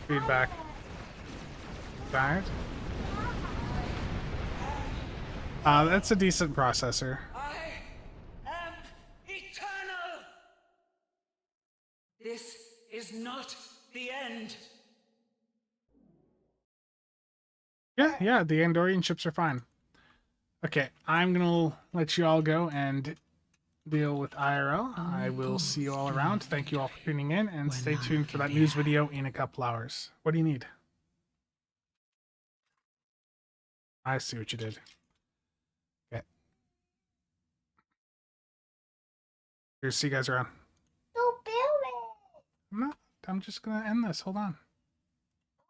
Feedback. Right. That's a decent processor. I am eternal! This is not the end. Yeah, the Andorian ships are fine. Okay, I'm gonna let you all go and deal with IRL. I will see you all around. Thank you all for tuning in, and stay tuned for that news video in a couple hours. What do you need? I see what you did. Okay. Here, see you guys around. Don't build it. I'm not. I'm just gonna end this. Hold on.